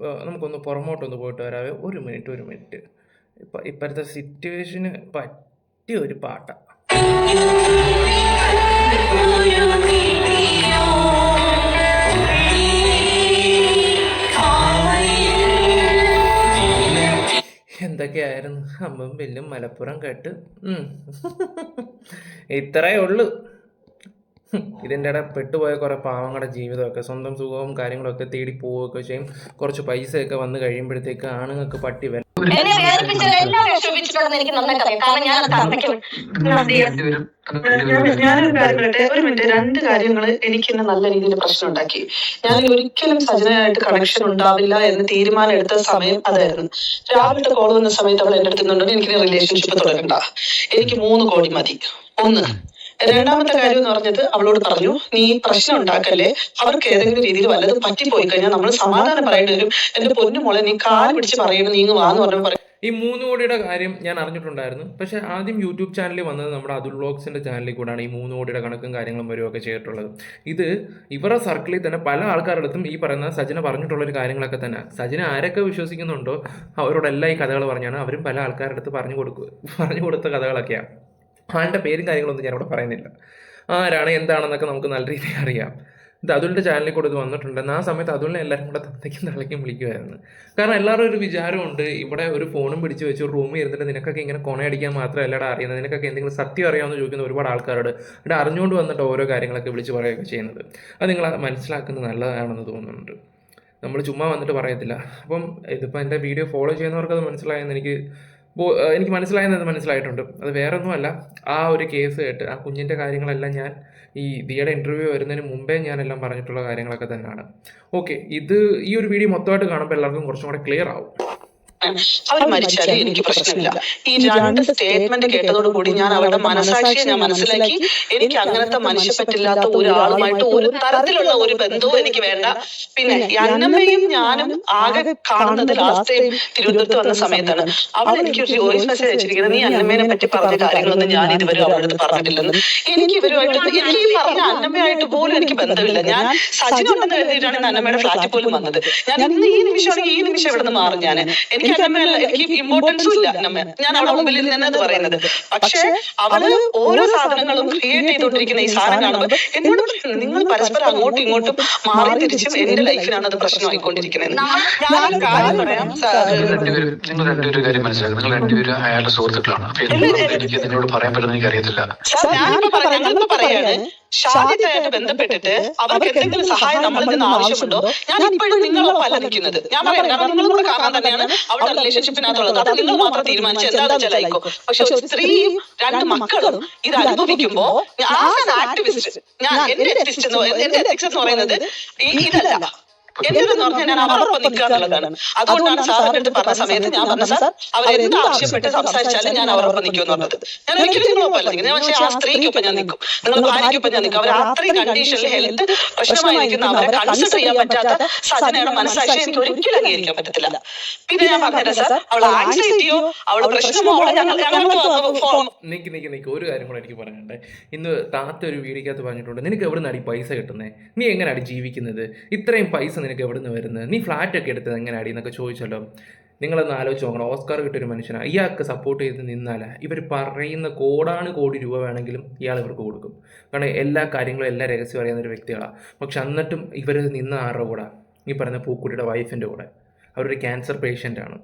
നമുക്കൊന്ന് പുറമോട്ടൊന്ന് പോയിട്ട് വരാവേ. ഒരു മിനിറ്റ്. ഇപ്പോഴത്തെ സിറ്റുവേഷന് പറ്റിയ ഒരു പാട്ടാ. എന്തൊക്കെയായിരുന്നു അമ്പം വില്ലും മലപ്പുറം കേട്ട് ഇത്രയേ ഉള്ളൂ. ഇതിൻ്റെ ഇടയിൽ പെട്ടുപോയ കുറേ പാവങ്ങളുടെ ജീവിതമൊക്കെ സ്വന്തം സുഖവും കാര്യങ്ങളൊക്കെ തേടി പോവുകയൊക്കെ ചെയ്യും. കുറച്ച് പൈസയൊക്കെ വന്ന് കഴിയുമ്പോഴത്തേക്ക് ആണുങ്ങൾക്ക് പട്ടി വില.
എന്നെ വേദനിപ്പിച്ചത് എല്ലാം വിഷമിപ്പിച്ചിട്ടുണ്ടെന്ന് എനിക്ക് നന്നായിട്ട് അറിയാം. കാരണം ഞാൻ അത് അമ്മയ്ക്കും
ഞാനൊരു കാര്യം പറയട്ടെ, ഒരു മിനിറ്റ്. രണ്ട് കാര്യങ്ങൾ എനിക്ക് ഇന്ന് നല്ല രീതിയിൽ പ്രശ്നം ഉണ്ടാക്കി. ഞാൻ ഒരിക്കലും സജനയായിട്ട് കണക്ഷൻ ഉണ്ടാവില്ല എന്ന് തീരുമാനം എടുത്ത സമയം അതായിരുന്നു. രാവിലത്തെ കോൾ വന്ന സമയത്ത് അവൾ എന്റെ അടുത്ത് നിന്നുണ്ട് എനിക്ക് റിലേഷൻഷിപ്പ് തുടരണ്ട, എനിക്ക് 3 കോടി മതി. ഒന്ന്. രണ്ടാമത്തെ കാര്യം എന്ന് പറഞ്ഞത് അവളോട് പറഞ്ഞു, നീ പ്രശ്നം ഉണ്ടാക്കല്ലേ, അവർക്ക് ഏതെങ്കിലും രീതിയിൽ വല്ലതും പറ്റിപ്പോയി കഴിഞ്ഞാൽ നമ്മൾ സമാധാനം പറയേണ്ടി വരും. എന്റെ പൊന്നു മോളെ നീ കാല് പിടിച്ച് പറയണം, നീങ്ങ് വാന്ന് പറഞ്ഞു.
ഈ 3 കോടിയുടെ കാര്യം ഞാൻ അറിഞ്ഞിട്ടുണ്ടായിരുന്നു. പക്ഷേ ആദ്യം യൂട്യൂബ് ചാനലിൽ വന്നത് നമ്മുടെ അതുൽ വ്ളോഗ്സിൻ്റെ ചാനലിൽ കൂടെയാണ് ഈ 3 കോടിയുടെ കണക്കും കാര്യങ്ങളും വരുമൊക്കെ ചെയ്തിട്ടുള്ളത്. ഇത് ഇവരുടെ സർക്കിളിൽ തന്നെ പല ആൾക്കാരുടെ അടുത്തും ഈ പറയുന്ന സജന പറഞ്ഞിട്ടുള്ളൊരു കാര്യങ്ങളൊക്കെ തന്നെ. സജന ആരൊക്കെ വിശ്വസിക്കുന്നുണ്ടോ അവരോടെല്ലാം ഈ കഥകൾ പറഞ്ഞാണ് അവരും പല ആൾക്കാരുടെ അടുത്ത് പറഞ്ഞു കൊടുത്ത കഥകളൊക്കെയാണ്. ആളുടെ പേരും കാര്യങ്ങളൊന്നും ഞാനിവിടെ പറയുന്നില്ല. ആരാണ് എന്താണെന്നൊക്കെ നമുക്ക് നല്ല രീതിയിൽ അറിയാം. ഇത് അതുലിൻ്റെ ചാനലിൽ കൂടെ ഇത് വന്നിട്ടുണ്ടെന്ന്. ആ സമയത്ത് അതുലിനെ എല്ലാവരും കൂടെ തന്തയ്ക്കും തള്ളയ്ക്കും വിളിക്കുമായിരുന്നു. കാരണം എല്ലാവരും ഒരു വിചാരമുണ്ട്, ഇവിടെ ഒരു ഫോണും പിടിച്ച് വെച്ച് ഒരു റൂമിൽ ഇരുന്നിട്ട് നിനക്കൊക്കെ ഇങ്ങനെ കൊണയടിക്കാൻ മാത്രമല്ലടാ അറിയുന്നത്, നിനക്കൊക്കെ എന്തെങ്കിലും സത്യം അറിയാമെന്ന് ചോദിക്കുന്ന ഒരുപാട് ആൾക്കാരോട് ഇവിടെ അറിഞ്ഞുകൊണ്ട് വന്നിട്ട് ഓരോ കാര്യങ്ങളൊക്കെ വിളിച്ച് പറയുകയൊക്കെ ചെയ്യുന്നത്. അത് നിങ്ങൾ മനസ്സിലാക്കുന്നത് നല്ലതാണെന്ന് തോന്നുന്നുണ്ട്. നമ്മൾ ചുമ്മാ വന്നിട്ട് പറയത്തില്ല. അപ്പം ഇതിപ്പോൾ എൻ്റെ വീഡിയോ ഫോളോ ചെയ്യുന്നവർക്ക് അത് മനസ്സിലായെന്ന് എനിക്ക് മനസ്സിലായെന്നത് മനസ്സിലായിട്ടുണ്ട്. അത് വേറെ ഒന്നുമല്ല, ആ ഒരു കേസ് കേട്ട് ആ കുഞ്ഞിൻ്റെ കാര്യങ്ങളെല്ലാം ഞാൻ ഈ ദിയയുടെ ഇൻ്റർവ്യൂ വരുന്നതിന് മുമ്പേ ഞാനെല്ലാം പറഞ്ഞിട്ടുള്ള കാര്യങ്ങളൊക്കെ തന്നെയാണ്. ഓക്കെ, ഈ ഒരു വീഡിയോ മൊത്തമായിട്ട് കാണുമ്പോൾ എല്ലാവർക്കും കുറച്ചും കൂടെ ക്ലിയർ ആവും.
അവർ മരിച്ചാലും എനിക്ക് പ്രശ്നമില്ല. ഈ 2 സ്റ്റേറ്റ്മെന്റ് കേട്ടതോടുകൂടി ഞാൻ അവരുടെ മനസാക്ഷിയെ ഞാൻ മനസ്സിലാക്കി. എനിക്ക് അങ്ങനത്തെ മനുഷ്യപ്പറ്റില്ലാത്ത ഒരാളുമായിട്ട് ഒരു തരത്തിലുള്ള ഒരു ബന്ധവും എനിക്ക് വേണ്ട. പിന്നെ അന്നമ്മയും ഞാനും ആകെ കാണുന്നത് ലാസ്റ്റ് ടൈം തിരുവനന്തപുരത്ത് വന്ന സമയത്താണ്. അവൾ എനിക്ക് ഒരു വോയിസ് മെസ്സേജ് അയച്ചിരിക്കുന്നത്, നീ അന്നമ്മേനെ പറ്റി പറഞ്ഞ കാര്യങ്ങളൊന്നും ഞാൻ ഇതുവരെ അവളുടെ അടുത്ത് പറഞ്ഞിട്ടില്ലെന്ന്. എനിക്ക് ഇവരുമായിട്ട് എനിക്ക് ഈ പറഞ്ഞ അന്നമ്മയായിട്ട് പോലും എനിക്ക് ബന്ധമില്ല. ഞാൻ സജിന ഉണ്ടെന്ന് കരുതിയിട്ടാണ് അന്നമ്മയുടെ ഫ്ലാറ്റിൽ പോലും വന്നത്. ഞാൻ ഇന്ന് ഈ നിമിഷമാണെങ്കിൽ ഈ നിമിഷം ഇവിടെ നിന്ന് മാറും. എനിക്ക് അന്നമ്മയല്ല, എനിക്ക് ഇമ്പോർട്ടൻസും ഇല്ല അന്നമ്മ. ഞാൻ അവളുടെ മുമ്പിൽ നിന്നത് പറയുന്നത്. പക്ഷെ അവള് ഓരോ സാധനങ്ങളും ക്രിയേറ്റ് ചെയ്തുകൊണ്ടിരിക്കുന്ന ഈ സാധനം കാണുമ്പോൾ എന്നോട് നിങ്ങൾ പരസ്പരം അങ്ങോട്ടും ഇങ്ങോട്ടും മാറി തിരിച്ചും എന്റെ ലൈഫിലാണ് അത് പ്രശ്നമായിക്കൊണ്ടിരിക്കുന്നത്. ഞാൻ കാര്യം പറയാം.
നിങ്ങൾ രണ്ടുപേരും കാര്യം മനസ്സിലാക്കുക. നിങ്ങൾ രണ്ടുപേരും അയാളുടെ സുഹൃത്തുക്കളാണ്. എനിക്ക് നിങ്ങളോട് പറയാൻ പറ്റുന്ന എനിക്ക് അറിയത്തില്ല.
ഞാനിപ്പോ പറയാണ്, ഷാജിത്തായിട്ട് ബന്ധപ്പെട്ടിട്ട് അവർക്ക് എന്തെങ്കിലും സഹായം നമ്മളിൽ നിന്ന് ആവശ്യമുണ്ടോ? ഞാൻ ഇപ്പോഴും നിങ്ങളൊപ്പല്ല നിൽക്കുന്നത്. ഞാൻ പറയാം, കാരണം നിങ്ങളും കൂടെ കാണാൻ തന്നെയാണ് അവളുടെ റിലേഷൻഷിപ്പിനകത്തുള്ളത്. അത് നിങ്ങൾ മാത്രം തീരുമാനിച്ച് എന്താണെന്ന് വെച്ചാൽ ആയിക്കോ. പക്ഷെ ഒരു സ്ത്രീയും 2 മക്കളും ഇത് അനുഭവിക്കുമ്പോ ആക്ടിവിസ്റ്റ്, ഞാൻ എന്റെ എത്തിക്സ് എന്ന് പറയുന്നത് ഇതല്ല. എന്തെന്ന് പറഞ്ഞാൽ ഞാൻ അവരൊപ്പം നിൽക്കുക എന്നുള്ളതാണ്. അതുകൊണ്ടാണ് സാറിന്റെ അടുത്ത് പറഞ്ഞ സമയത്ത് ഞാൻ പറഞ്ഞ സാർ അവരെന്ത് ആവശ്യപ്പെട്ട് സംസാരിച്ചാലും ഞാൻ അവരൊപ്പം നിൽക്കും എന്ന് പറഞ്ഞത്. ഞാൻ ഒരിക്കലും നിങ്ങളൊപ്പം നിൽക്കുന്നത്. പക്ഷേ ആ സ്ത്രീക്കൊപ്പം ഞാൻ നിൽക്കും, നിങ്ങൾ ഭാര്യയ്ക്കൊപ്പം ഞാൻ നിൽക്കും. അവർ അത്രയും കണ്ടീഷനിൽ ഹെൽത്ത് പ്രശ്നമായിരിക്കുന്ന അവരെ കൺസിഡർ ചെയ്യാൻ പറ്റാത്ത സജനയുടെ മനസ്സാക്ഷി എനിക്ക് ഒരിക്കലും അംഗീകരിക്കാൻ പറ്റത്തില്ല. പിന്നെ ഞാൻ പറഞ്ഞത് സാർ, അവൾ ആൻസൈറ്റിയോ അവളുടെ പ്രശ്നമോ
നിക്ക് ഒരു കാര്യം കൂടെ എനിക്ക് പറയാനുണ്ട്. ഇന്ന് താത്ത ഒരു വീഡിയോക്കകത്ത് പറഞ്ഞിട്ടുണ്ട്, നിനക്ക് എവിടെ നിന്നാണ് ഈ പൈസ കിട്ടുന്നത്, നീ എങ്ങനെയാണ് ജീവിക്കുന്നത്, ഇത്രയും പൈസ നിനക്ക് എവിടെ നിന്ന് വരുന്നത്, നീ ഫ്ലാറ്റൊക്കെ എടുത്തത് എങ്ങനെയാണ് എന്നൊക്കെ ചോദിച്ചല്ലോ. നിങ്ങളൊന്ന് ആലോചിച്ച് നോക്കണം. ഓസ്കാർ കിട്ടിയൊരു മനുഷ്യനാണ്. ഇയാൾക്ക് സപ്പോർട്ട് ചെയ്ത് നിന്നാൽ ഇവർ പറയുന്ന കോടാനുകോടി രൂപ വേണമെങ്കിലും ഇയാൾ ഇവർക്ക് കൊടുക്കും. കാരണം എല്ലാ കാര്യങ്ങളും എല്ലാ രഹസ്യം അറിയാവുന്ന ഒരു വ്യക്തികളാണ്. പക്ഷെ എന്നിട്ടും ഇവർ നിന്ന് ആരുടെ കൂടെ, ഈ പറയുന്ന പൂക്കുട്ടിയുടെ വൈഫിൻ്റെ കൂടെ. അവരൊരു ക്യാൻസർ പേഷ്യൻ്റാണ്.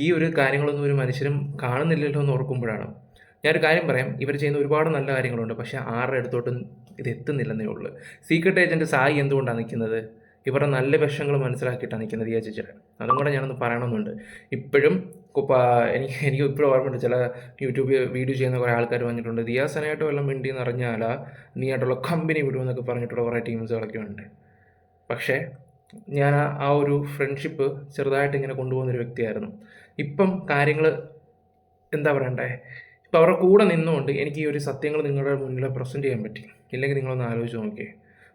ഈ ഒരു കാര്യങ്ങളൊന്നും ഒരു മനുഷ്യരും കാണുന്നില്ലല്ലോ എന്ന് ഓർക്കുമ്പോഴാണ്. ഞാനൊരു കാര്യം പറയാം, ഇവർ ചെയ്യുന്ന ഒരുപാട് നല്ല കാര്യങ്ങളുണ്ട്. പക്ഷേ ആരുടെ അടുത്തോട്ടും ഇത് എത്തുന്നില്ലെന്നേ ഉള്ളൂ. സീക്രട്ട് ഏജൻറ്റ് സായി എന്തുകൊണ്ടാണ് നിൽക്കുന്നത്? ഇവരുടെ നല്ല വശങ്ങൾ മനസ്സിലാക്കിയിട്ടാണ് നിൽക്കുന്നത് ഈ ചേച്ചിയുടെ. അതും കൂടെ ഞാനൊന്ന് പറയണമെന്നുണ്ട്. ഇപ്പോഴും എനിക്ക് ഇപ്പോഴും ഓർമ്മയുണ്ട്, ചില യൂട്യൂബ് വീഡിയോ ചെയ്യുന്ന കുറേ ആൾക്കാർ വന്നിട്ടുണ്ട്, ദിയാസനായിട്ട് വല്ലതും മിണ്ടിയെന്ന് അറിഞ്ഞാൽ നീ ആയിട്ടുള്ള കമ്പനി വിടുമെന്നൊക്കെ പറഞ്ഞിട്ടുള്ള കുറേ ടീംസുകളൊക്കെ ഉണ്ട്. പക്ഷേ ഞാൻ ആ ഒരു ഫ്രണ്ട്ഷിപ്പ് ചെറുതായിട്ട് ഇങ്ങനെ കൊണ്ടുപോകുന്നൊരു വ്യക്തിയായിരുന്നു. ഇപ്പം കാര്യങ്ങൾ എന്താ പറയണ്ടേ, ഇപ്പം അവരുടെ കൂടെ നിന്നുകൊണ്ട് എനിക്ക് ഈ ഒരു സത്യങ്ങൾ നിങ്ങളുടെ മുന്നിൽ പ്രസൻറ്റ് ചെയ്യാൻ പറ്റി. ഇല്ലെങ്കിൽ നിങ്ങളൊന്ന് ആലോചിച്ച് നോക്കിയേ.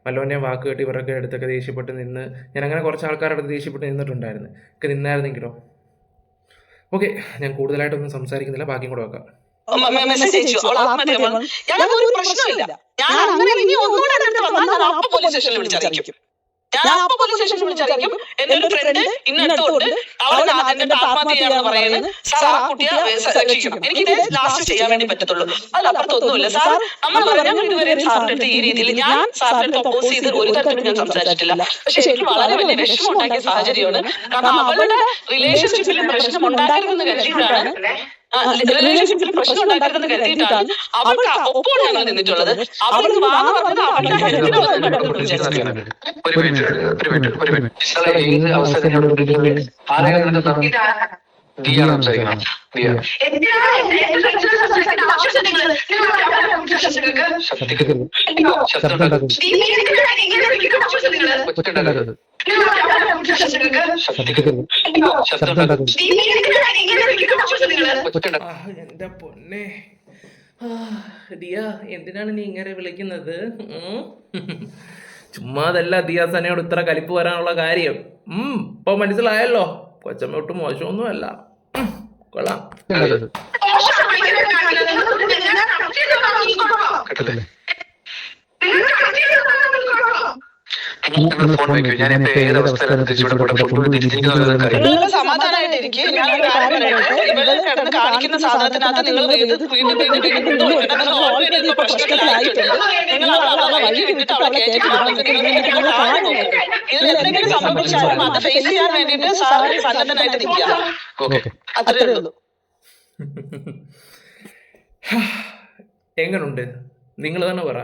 വല്ലവൻ്റെ വാക്ക് കേട്ട് ഇവരൊക്കെ അടുത്തൊക്കെ ദേഷ്യപ്പെട്ട് നിന്ന്, ഞാൻ അങ്ങനെ കുറച്ച് ആൾക്കാരുടെ അടുത്ത് ദേഷ്യപ്പെട്ട് നിന്നിട്ടുണ്ടായിരുന്നു. ഒക്കെ നിന്നായിരുന്നെങ്കിലോ. ഓക്കെ, ഞാൻ കൂടുതലായിട്ടൊന്നും സംസാരിക്കുന്നില്ല, ബാക്കിയും കൂടെ വെക്കാം.
മെസ്സേജ് അയച്ചു, അവൾ ആത്മഹത്യ ചെയ്യണം. ഞങ്ങൾക്ക് ഒരു പ്രശ്നമില്ല. ഞാൻ അങ്ങനെ ഇനി ഒന്നുകൂടെ പോലീസ് സ്റ്റേഷനിൽ വിളിച്ചറിയിക്കും. ഞാൻ അപ്പൊ പോലീസ് സ്റ്റേഷനിൽ വിളിച്ചറിയിക്കും. എന്റെ ഒരു ഫ്രണ്ട് ഇന്നടുത്തുണ്ട്, അവളെ എന്റെ ആത്മഹത്യ ചെയ്യാന്ന് പറയുന്നത്. സാർ ആ കുട്ടിയെ രക്ഷിക്കണം. എനിക്ക് ഇതേ ലാസ്റ്റ് ചെയ്യാൻ വേണ്ടി പറ്റത്തുള്ളൂ, അല്ല അപ്പുറത്തൊന്നുമില്ല. സാർ നമ്മൾ പറഞ്ഞാൽ ഇതുവരെ സാറിന്റെ അടുത്ത് ഈ രീതിയിൽ ഞാൻ സാറിന്റെ അടുത്ത് ഒപ്പോസ് ചെയ്ത് ഒരു തരത്തിലും ഞാൻ സംസാരിച്ചിട്ടില്ല. പക്ഷെ എനിക്ക് വളരെ വലിയ വിഷമം ഉണ്ടാക്കിയ സാഹചര്യമാണ്. കാരണം അവളുടെ റിലേഷൻഷിപ്പിൽ പ്രശ്നം ഉണ്ടാക്കരുതെന്ന് കരുതിയിട്ടാണ് റിലേഷൻഷിപ്പിൽ പ്രശ്നം ഉണ്ടാക്കരുതെന്ന് കരുതിയിട്ടാണ് അവൾക്ക് ഒപ്പം ഞങ്ങൾ നിന്നിട്ടുള്ളത്. അവൾക്ക് വാന്ന് പറഞ്ഞത് അവളുടെ ഹെൽത്തിന്
ഏത് അവസരത്തിനോട്
എന്റെ പൊന്നെ ദിയ, എന്തിനാണ് നീ ഇങ്ങനെ വിളിക്കുന്നത്? ചുമ്മാതല്ല ദിയാസനയോട് ഇത്ര കലിപ്പ് വരാനുള്ള കാര്യം. ഇപ്പൊ മനസ്സിലായല്ലോ, കൊച്ചമ്മ ഒട്ടും മോശമൊന്നുമല്ല. കൊള്ളാം.
നിങ്ങൾ സമാധാനമായിട്ടിരിക്കും. ഞാനൊരു കാര്യം പറയട്ടെ, ഇവള് കിടന്ന് കാണിക്കുന്ന സാധനത്തിനകത്ത് നിങ്ങൾ ഓൾറെഡി പ്രശ്നത്തിലായിട്ടുണ്ട്. നിങ്ങൾ അവളെ വഴി വിട്ടിട്ട് അവളെ കയറ്റി ഇതിൽ എന്തെങ്കിലും സംഭവിച്ചാലും അത് ഫേസ് ചെയ്യാൻ വേണ്ടിയിട്ട് സാറ് സന്നദ്ധനായിട്ട് നിൽക്കുക. അത്രേ ഉള്ളൂ.
എങ്ങനുണ്ട്? നിങ്ങൾ തന്നെ പറ.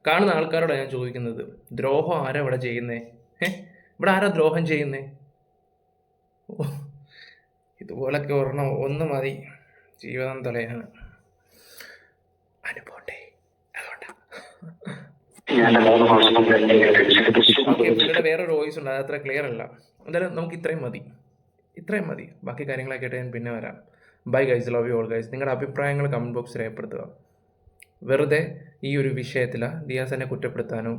കാണുന്ന ആൾക്കാരോടാണ് ഞാൻ ചോദിക്കുന്നത്, ദ്രോഹം ആരാ ഇവിടെ ചെയ്യുന്നേ? ഇവിടെ ആരാ ദ്രോഹം ചെയ്യുന്നേ? ഇതുപോലൊക്കെ ഒരെണ്ണം ഒന്ന് മതി ജീവിതം തലയാണ്. അനുപോട്ടെ, അതുകൊണ്ടാ. ഇവിടെ വേറൊരു വോയിസ് ഉണ്ട്, അത് അത്ര ക്ലിയർ അല്ല. എന്തായാലും നമുക്ക് ഇത്രയും മതി. ബാക്കി കാര്യങ്ങളൊക്കെ ആയിട്ട് ഞാൻ പിന്നെ വരാം. Bye guys, love you all guys. നിങ്ങളുടെ അഭിപ്രായങ്ങൾ കമൻറ്റ് ബോക്സിൽ രേഖപ്പെടുത്തുക. വെറുതെ ഈ ഒരു വിഷയത്തിൽ ദിയാസനെ കുറ്റപ്പെടുത്താനോ,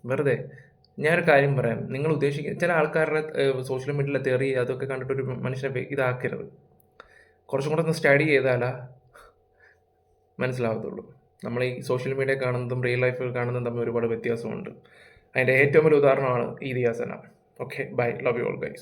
വെറുതെ ഞാനൊരു കാര്യം പറയാം, നിങ്ങൾ ഉദ്ദേശിക്കുന്ന ചില ആൾക്കാരുടെ സോഷ്യൽ മീഡിയയിലെ തെറി അതൊക്കെ കണ്ടിട്ടൊരു മനുഷ്യനെ ഇതാക്കരുത്. കുറച്ചും കൂടെ ഒന്ന് സ്റ്റഡി ചെയ്താലാ മനസ്സിലാവത്തുള്ളൂ. നമ്മൾ ഈ സോഷ്യൽ മീഡിയ കാണുന്നതും റിയൽ ലൈഫിൽ കാണുന്നതും തമ്മിൽ ഒരുപാട് വ്യത്യാസമുണ്ട്. അതിൻ്റെ ഏറ്റവും വലിയ ഉദാഹരണമാണ് ഈ ദിയാസന. Okay, bye, love you all guys.